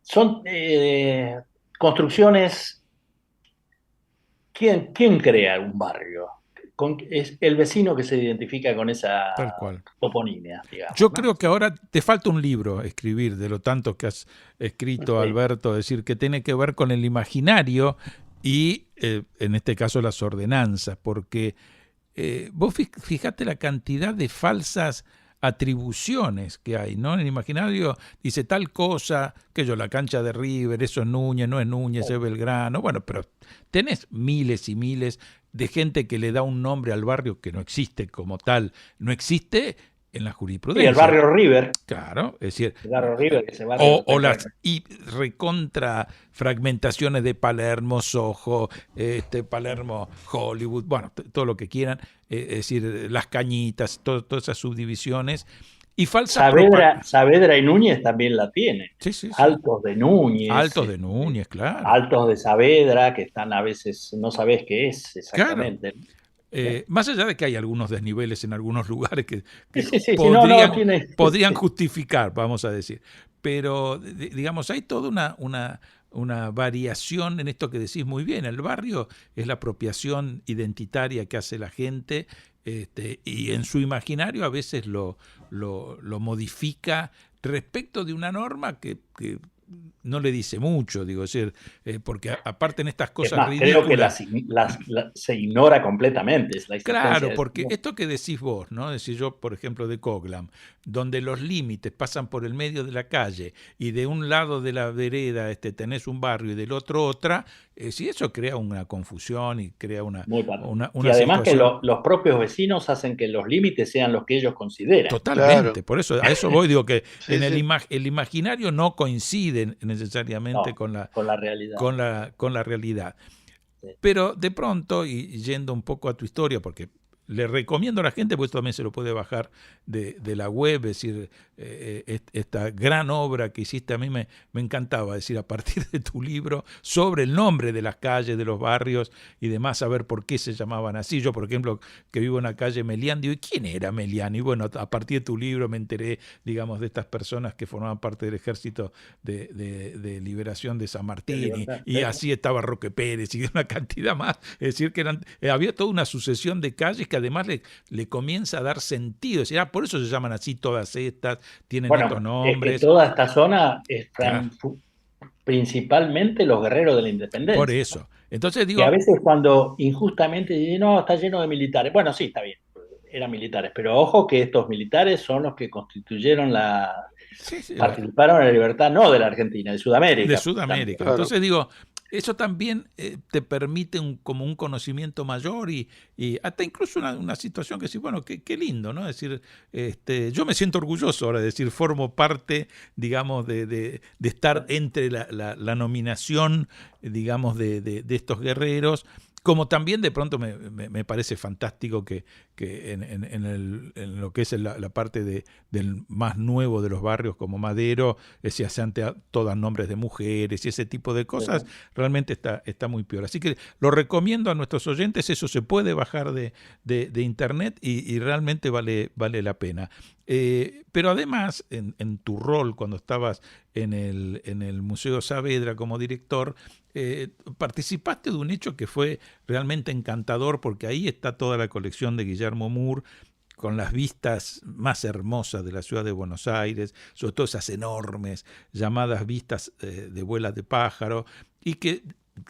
son construcciones. ¿Quién crea un barrio? Es el vecino que se identifica con esa Tal cual. toponimia, digamos, Yo ¿no? creo que ahora te falta un libro escribir de lo tanto que has escrito, Sí. Alberto, es decir, que tiene que ver con el imaginario y, en este caso, las ordenanzas, porque vos fijate la cantidad de falsas atribuciones que hay, ¿no? En el imaginario dice tal cosa, que yo, la cancha de River, eso es Núñez, no es Núñez, es Belgrano, bueno, pero tenés miles y miles de gente que le da un nombre al barrio que no existe como tal, no existe en la Y el jurisprudencia. barrio River, Claro, es decir, ese barrio o las recontra fragmentaciones de Palermo, Soho, Palermo, Hollywood, bueno, todo lo que quieran, es decir, las cañitas, todas esas subdivisiones y falsas propagandas. Saavedra y Núñez también la tienen. Sí, sí, sí. Altos de Núñez, Altos de Núñez, claro. altos de Saavedra, que están a veces, no sabés qué es Claro. exactamente. Más allá de que hay algunos desniveles en algunos lugares que Sí, podrían, tiene. podrían justificar, vamos a decir. Pero, digamos, hay toda una variación en esto que decís muy bien. El barrio es la apropiación identitaria que hace la gente, y en su imaginario a veces lo modifica respecto de una norma que no le dice mucho, digo, es decir, porque aparte en estas Es cosas más, creo que ridículas. se ignora completamente la existencia Claro, de porque eso. esto que decís vos, ¿no? Decís yo, por ejemplo, de Coglam, donde los límites pasan por el medio de la calle y de un lado de la vereda tenés un barrio y del otro otra, si eso crea una confusión y crea una Y además que situación. los propios vecinos hacen que los límites sean los que ellos consideran. Totalmente, Claro. por eso, a eso voy, digo que Sí, en sí. el imaginario no coincide necesariamente No, con la realidad. con la realidad. Sí. Pero de pronto, y yendo un poco a tu historia, porque le recomiendo a la gente, pues esto también se lo puede bajar de la web, es decir, esta gran obra que hiciste, a mí me encantaba, es decir, a partir de tu libro, sobre el nombre de las calles, de los barrios y demás, saber por qué se llamaban así. Yo, por ejemplo, que vivo en la calle Melián, digo, ¿y quién era Melián? Y bueno, a partir de tu libro me enteré, digamos, de estas personas que formaban parte del ejército de liberación de San Martín, y así estaba Roque Pérez y una cantidad más, es decir, que había toda una sucesión de calles que además le comienza a dar sentido, es decir, por eso se llaman así todas estas, tienen estos Bueno, es nombres. que toda esta zona están Claro. principalmente los guerreros de la independencia. Por eso. Entonces digo. Y a veces cuando injustamente dicen, no, está lleno de militares. Bueno, sí, está bien, eran militares, pero ojo que estos militares son los que constituyeron Sí, participaron en la libertad no de la Argentina, de Sudamérica. De Sudamérica. Claro. Entonces digo, eso también te permite como un conocimiento mayor y hasta incluso una situación que sí, bueno, qué lindo, ¿no? Es decir, yo me siento orgulloso ahora de decir, formo parte, digamos, de estar entre la nominación, digamos, de estos guerreros. Como también de pronto me parece fantástico que en lo que es la parte del más nuevo de los barrios como Madero, se hacen todas nombres de mujeres y ese tipo de cosas, realmente está muy peor. Así que lo recomiendo a nuestros oyentes, eso se puede bajar de internet y realmente vale la pena. Pero además, en tu rol cuando estabas en el Museo Saavedra como director, participaste de un hecho que fue realmente encantador, porque ahí está toda la colección de Guillermo Moore, con las vistas más hermosas de la ciudad de Buenos Aires, sobre todo esas enormes llamadas vistas de vuelas de pájaro, y que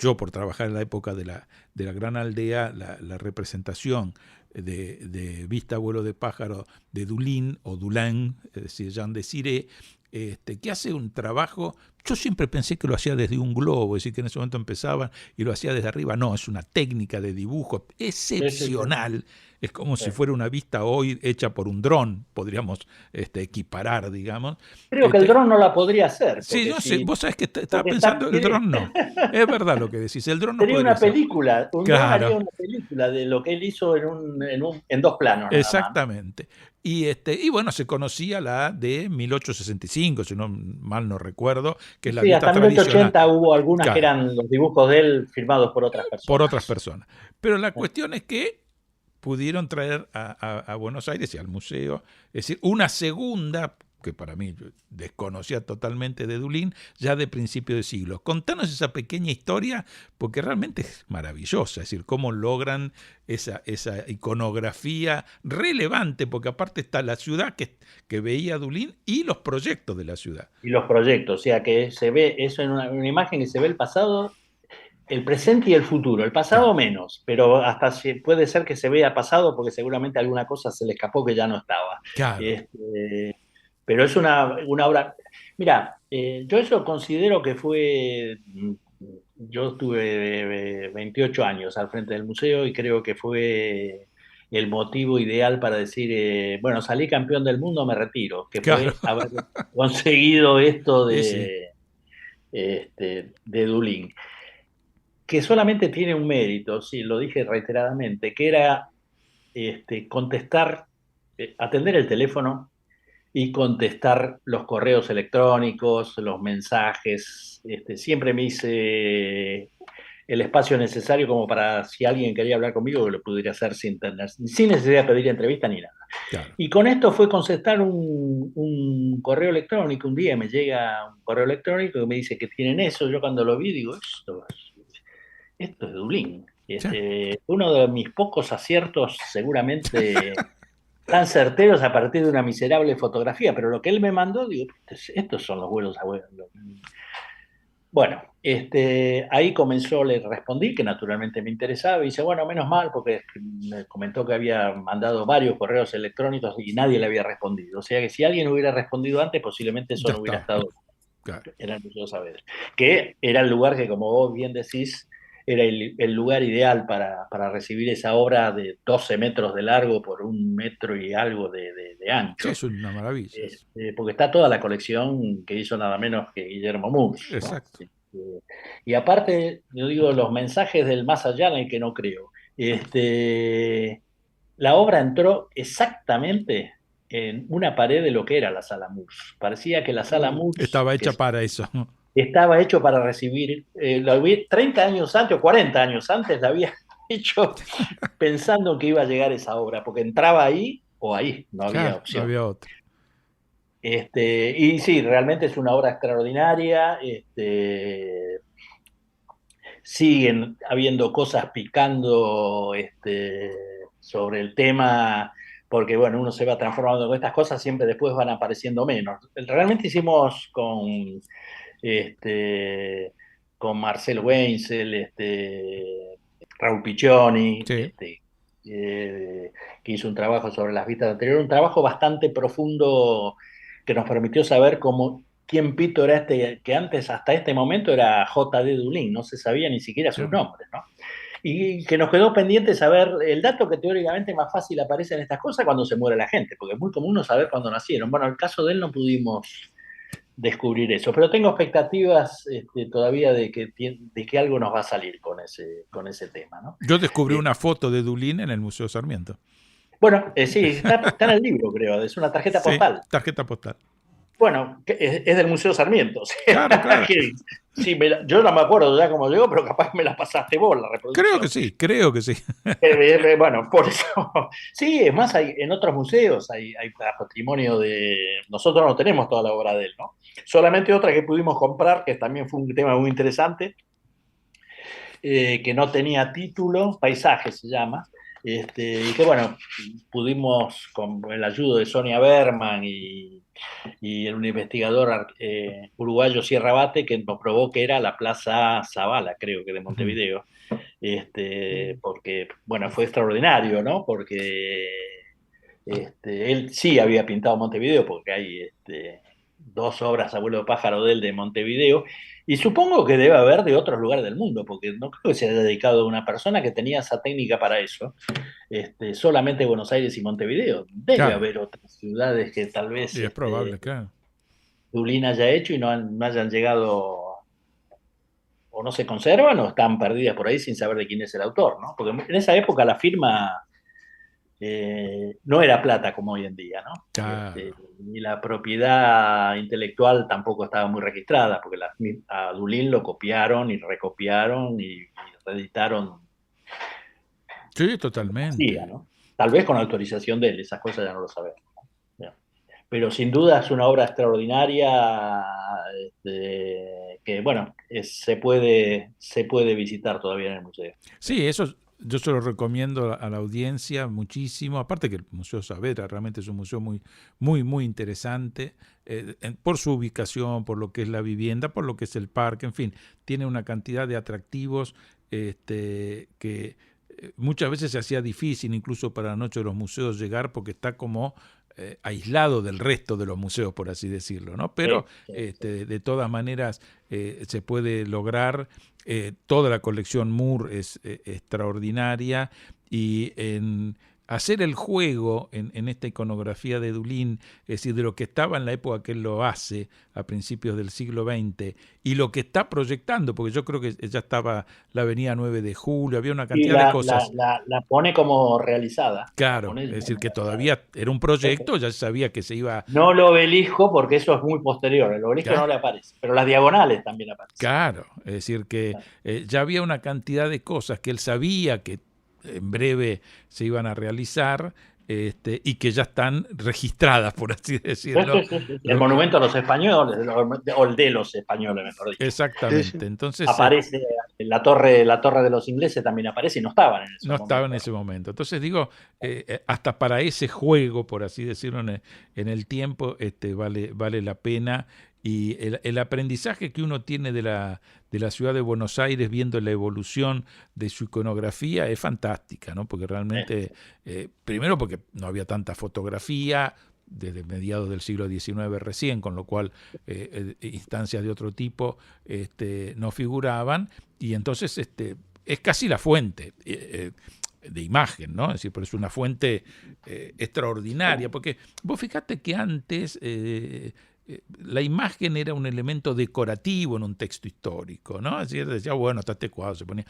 yo, por trabajar en la época de la Gran Aldea, la representación de vista vuelo de pájaro de Dulin o Dulin, es decir, Jean Desiré, que hace un trabajo. Yo siempre pensé que lo hacía desde un globo, es decir, que en ese momento empezaban y lo hacía desde arriba. No, es una técnica de dibujo excepcional. Es como si fuera una vista hoy hecha por un dron, podríamos equiparar, digamos. Creo que el dron no la podría hacer. Sí, no sé, vos sabés que estaba pensando, el dron no. Es verdad lo que decís, el dron no sería podría una ser. película, un dron haría una película de lo que él hizo en 2 planos. Exactamente. Y bueno, se conocía la de 1865, si no mal no recuerdo, que es la vista hasta tradicional. 1880 hubo algunas que eran los dibujos de él firmados por otras personas. Por otras personas. Pero la cuestión es que pudieron traer a Buenos Aires y al museo, es decir, una segunda, que para mí desconocía totalmente de Dulin, ya de principio de siglo. Contanos esa pequeña historia, porque realmente es maravillosa, es decir, cómo logran esa iconografía relevante, porque aparte está la ciudad que veía Dulin y los proyectos de la ciudad. Y los proyectos, o sea que se ve eso en una imagen que se ve el pasado, el presente y el futuro. El pasado menos, pero hasta puede ser que se vea pasado porque seguramente alguna cosa se le escapó que ya no estaba. Claro. Pero es una obra. Mira, yo eso considero que fue. Yo tuve 28 años al frente del museo y creo que fue el motivo ideal para decir, bueno, salí campeón del mundo, me retiro, que fue haber conseguido esto de Dulin, que solamente tiene un mérito, sí, lo dije reiteradamente, que era contestar, atender el teléfono y contestar los correos electrónicos, los mensajes. Siempre me hice el espacio necesario como para, si alguien quería hablar conmigo, que lo pudiera hacer sin necesidad de pedir entrevista ni nada. Claro. Y con esto fue contestar un correo electrónico. Un día me llega un correo electrónico que me dice que tienen eso. Yo cuando lo vi digo, esto es Dulin. Uno de mis pocos aciertos seguramente tan certeros a partir de una miserable fotografía, pero lo que él me mandó, digo, estos son los vuelos a vuelo. Bueno, ahí comenzó, le respondí, que naturalmente me interesaba, y dice, bueno, menos mal, porque me comentó que había mandado varios correos electrónicos y nadie le había respondido. O sea que si alguien hubiera respondido antes, posiblemente eso no hubiera estado. Claro. Era el Museo Saavedra. Que era el lugar que, como vos bien decís, era el lugar ideal para recibir esa obra de 12 metros de largo por 1 metro y algo de ancho. Es una maravilla. Porque está toda la colección que hizo nada menos que Guillermo Moore. Exacto. ¿No? Y aparte, yo digo, los mensajes del más allá en el que no creo. La obra entró exactamente en una pared de lo que era la Sala Moore. Parecía que la Sala Moore estaba hecha para eso. Estaba hecho para recibir, 30 años antes o 40 años antes la había hecho pensando que iba a llegar esa obra, porque entraba ahí o ahí, no había opción. No había otra. Y sí, realmente es una obra extraordinaria. Siguen habiendo cosas picando sobre el tema, porque bueno, uno se va transformando con estas cosas, siempre después van apareciendo menos. Realmente hicimos con Marcel Wenzel, Raúl Piccioni, sí. Que hizo un trabajo sobre las vistas anteriores, un trabajo bastante profundo que nos permitió saber cómo quién pito era este, que antes, hasta este momento, era J.D. Dulin, no se sabía ni siquiera sus nombres, ¿no? Y que nos quedó pendiente saber el dato que teóricamente más fácil aparece en estas cosas cuando se muere la gente, porque es muy común no saber cuándo nacieron. Bueno, en el caso de él no pudimos descubrir eso, pero tengo expectativas todavía de que algo nos va a salir con ese tema, ¿no? Yo descubrí una foto de Dulin en el Museo Sarmiento. Bueno, sí, está en el libro, creo, es una tarjeta postal. Sí, tarjeta postal. Bueno, es del Museo Sarmiento. O sea, Claro. sí, yo no me acuerdo ya cómo llegó, pero capaz me la pasaste vos la reproducción. Creo que sí. Bueno, por eso. Sí, es más, en otros museos hay patrimonio de. Nosotros no tenemos toda la obra de él, ¿no? Solamente otra que pudimos comprar, que también fue un tema muy interesante, que no tenía título, Paisaje se llama. Y que bueno, pudimos con el ayuda de Sonia Berman y un investigador uruguayo Sierra Bate, que nos probó que era la Plaza Zavala, creo que de Montevideo, porque, bueno, fue extraordinario, ¿no? Porque él sí había pintado Montevideo, porque hay 2 obras Abuelo de Pájaro de él de Montevideo, y supongo que debe haber de otros lugares del mundo, porque no creo que se haya dedicado a una persona que tenía esa técnica para eso, solamente Buenos Aires y Montevideo. Debe haber otras ciudades que tal vez Sí, es probable, claro. Dulin haya hecho y no hayan llegado, o no se conservan, o están perdidas por ahí sin saber de quién es el autor, ¿no? Porque en esa época la firma no era plata como hoy en día, ¿no? Claro. Y la propiedad intelectual tampoco estaba muy registrada, porque a Dulin lo copiaron y recopiaron y reeditaron. Sí, totalmente. ¿No? Tal vez con autorización de él, esas cosas ya no lo sabemos, ¿no? Pero sin duda es una obra extraordinaria que, bueno, se puede visitar todavía en el museo. Sí, eso yo se lo recomiendo a la audiencia muchísimo. Aparte que el Museo Saavedra realmente es un museo muy, muy, muy interesante por su ubicación, por lo que es la vivienda, por lo que es el parque, en fin, tiene una cantidad de atractivos que muchas veces se hacía difícil incluso para la noche de los museos llegar porque está como aislado del resto de los museos, por así decirlo, ¿no? Pero de todas maneras se puede lograr. Toda la colección Moore es extraordinaria y en hacer el juego en esta iconografía de Dulin, es decir, de lo que estaba en la época que él lo hace, a principios del siglo XX, y lo que está proyectando, porque yo creo que ya estaba la avenida 9 de Julio, había una cantidad de cosas. La pone como realizada. Claro, es decir, que todavía era un proyecto, ya se sabía que se iba... No el obelisco, porque eso es muy posterior, el obelisco no le aparece, pero las diagonales también aparecen. Claro, es decir, que ya había una cantidad de cosas que él sabía que en breve se iban a realizar y que ya están registradas, por así decirlo. El monumento a los españoles, o el de los españoles, mejor dicho. Exactamente. Entonces aparece la torre de los ingleses, también aparece y no estaban en ese momento. No estaba en ese momento. Entonces digo, hasta para ese juego, por así decirlo, en el tiempo, vale la pena. Y el aprendizaje que uno tiene de la ciudad de Buenos Aires viendo la evolución de su iconografía es fantástica, ¿no? Porque realmente, primero porque no había tanta fotografía desde mediados del siglo XIX recién, con lo cual instancias de otro tipo no figuraban, y entonces es casi la fuente de imagen, ¿no? Es decir, pero es una fuente extraordinaria, porque vos fijate que antes... la imagen era un elemento decorativo en un texto histórico, ¿no? Así decía, bueno, está este cuadro, se ponía...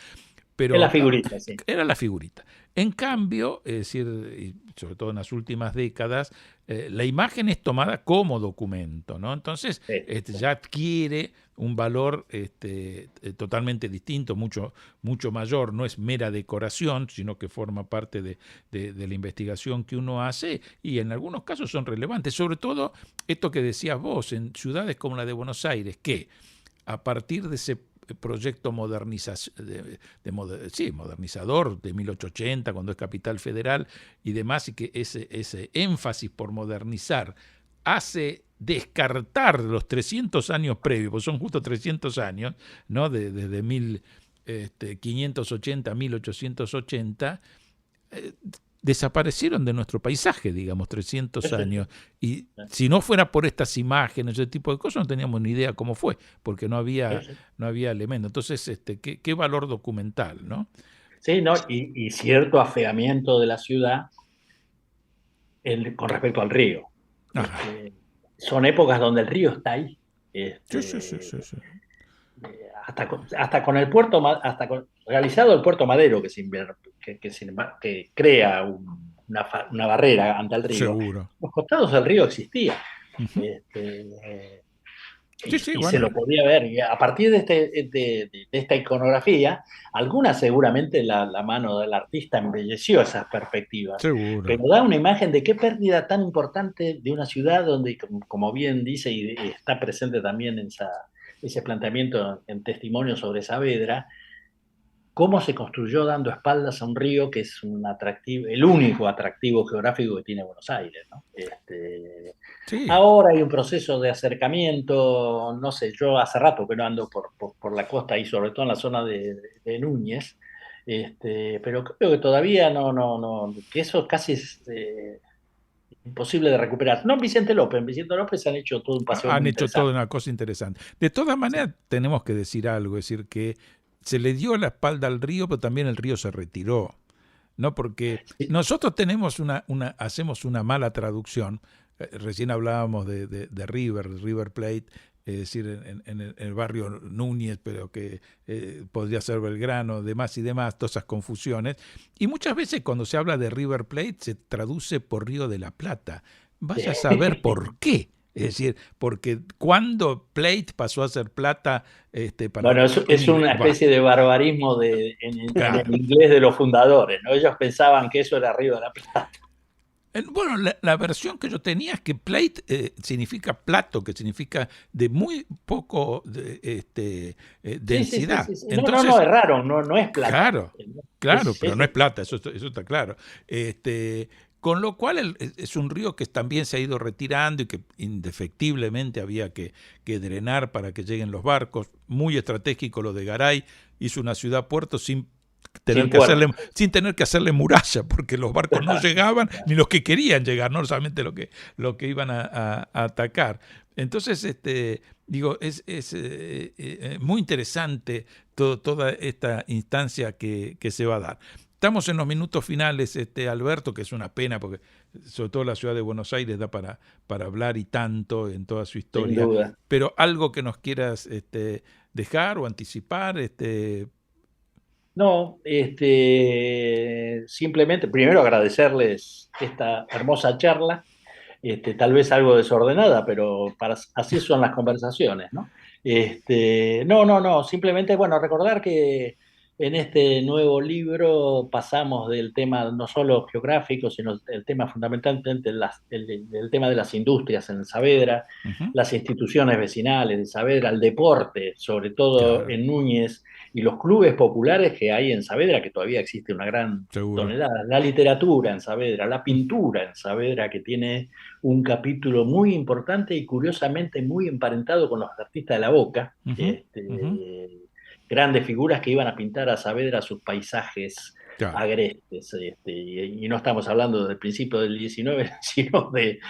Pero era la figurita, sí. Era la figurita. En cambio, es decir, y sobre todo en las últimas décadas, la imagen es tomada como documento, ¿no? Entonces, ya adquiere un valor totalmente distinto, mucho mayor. No es mera decoración, sino que forma parte de la investigación que uno hace, y en algunos casos son relevantes. Sobre todo esto que decías vos, en ciudades como la de Buenos Aires, que a partir de ese proyecto modernizador de 1880, cuando es capital federal y demás, y que ese énfasis por modernizar hace descartar los 300 años previos, porque son justo 300 años, ¿no? Desde 1580 a 1880, desaparecieron de nuestro paisaje, digamos, 300 años. Y si no fuera por estas imágenes, ese tipo de cosas, no teníamos ni idea cómo fue, porque no había elementos. Entonces, qué valor documental, ¿no? Sí, ¿no? Y cierto afeamiento de la ciudad con respecto al río. Son épocas donde el río está ahí. Sí. Hasta con el puerto, realizado el puerto Madero, que crea una barrera ante el río. Seguro. Los costados del río existía. Uh-huh. Y se lo podía ver. Y a partir de esta iconografía, algunas seguramente la mano del artista embelleció esas perspectivas. Seguro. Pero da una imagen de qué pérdida tan importante de una ciudad donde, como bien dice, y está presente también en ese planteamiento en testimonio sobre Saavedra, cómo se construyó dando espaldas a un río que es el único atractivo geográfico que tiene Buenos Aires, ¿no? Sí. Ahora hay un proceso de acercamiento, no sé, yo hace rato que no ando por la costa y sobre todo en la zona de Núñez, pero creo que todavía no, que eso casi es imposible de recuperar. No en Vicente López han hecho todo un paseo. Han hecho toda una cosa interesante. De todas maneras, tenemos que decir algo, es decir, que se le dio la espalda al río, pero también el río se retiró, ¿no? Porque nosotros tenemos hacemos una mala traducción. Recién hablábamos de River Plate, es decir, en el barrio Núñez, pero que podría ser Belgrano, demás y demás, todas esas confusiones. Y muchas veces cuando se habla de River Plate se traduce por Río de la Plata. Vaya a saber por qué. Es decir, porque cuando Plate pasó a ser plata... Bueno, es una especie de barbarismo en inglés de los fundadores, ¿no? Ellos pensaban que eso era Río de la Plata. Bueno, la versión que yo tenía es que plate significa plato, que significa de muy poco densidad. Sí. Entonces, no, es raro, no es plata. Claro, pero no es plata, eso está claro. Con lo cual es un río que también se ha ido retirando y que indefectiblemente había que drenar para que lleguen los barcos. Muy estratégico lo de Garay, hizo una ciudad-puerto sin tener que hacerle muralla, porque los barcos no llegaban, ni los que querían llegar, no solamente lo que iban a atacar. Entonces, es muy interesante toda esta instancia que se va a dar. Estamos en los minutos finales, Alberto, que es una pena, porque sobre todo la ciudad de Buenos Aires da para hablar y tanto en toda su historia. Sin duda. Pero algo que nos quieras dejar o anticipar, No, simplemente primero agradecerles esta hermosa charla, tal vez algo desordenada, pero así son las conversaciones, ¿no? No, simplemente, bueno, recordar que en este nuevo libro pasamos del tema no solo geográfico, sino el tema fundamentalmente del tema de las industrias en Saavedra, las instituciones vecinales de Saavedra, el deporte, sobre todo en Núñez, y los clubes populares que hay en Saavedra, que todavía existe una gran tonelada, la literatura en Saavedra, la pintura en Saavedra, que tiene un capítulo muy importante y curiosamente muy emparentado con los artistas de la Boca, grandes figuras que iban a pintar a Saavedra sus paisajes agrestes, y no estamos hablando del principio del XIX, sino de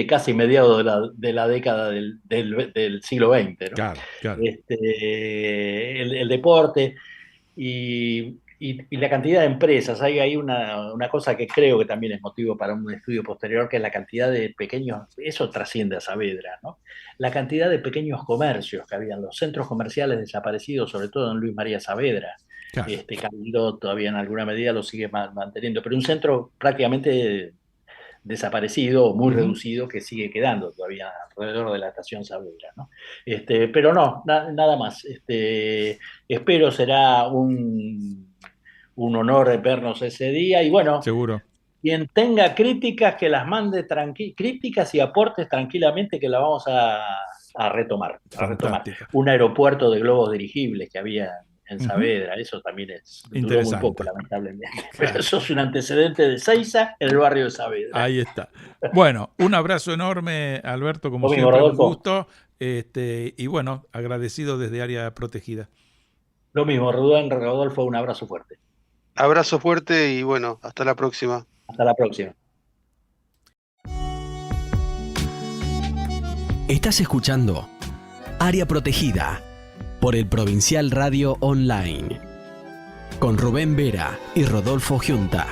casi mediados de la década del siglo XX, ¿no? Claro. El deporte y la cantidad de empresas. Hay una cosa que creo que también es motivo para un estudio posterior, que es la cantidad de pequeños, eso trasciende a Saavedra, ¿no? La cantidad de pequeños comercios que habían, los centros comerciales desaparecidos, sobre todo en Luis María Saavedra. Cabildo todavía en alguna medida lo sigue manteniendo, pero un centro prácticamente desaparecido, muy reducido, que sigue quedando todavía alrededor de la estación Saavedra, ¿no? Pero no, nada más. Espero será un honor vernos ese día, y bueno, seguro. Quien tenga críticas, que las mande críticas y aportes tranquilamente, que la vamos a retomar. Un aeropuerto de globos dirigibles que había en Saavedra, eso también duró muy poco, lamentablemente. Claro. Pero eso es un antecedente de Seiza en el barrio de Saavedra. Ahí está. Bueno, un abrazo enorme, Alberto, como Lo siempre, mismo, un gusto. Y bueno, agradecido desde Área Protegida. Lo mismo, Rodolfo, un abrazo fuerte. Abrazo fuerte y bueno, hasta la próxima. Hasta la próxima. Estás escuchando Área Protegida por el Provincial Radio Online con Rubén Vera y Rodolfo Giunta.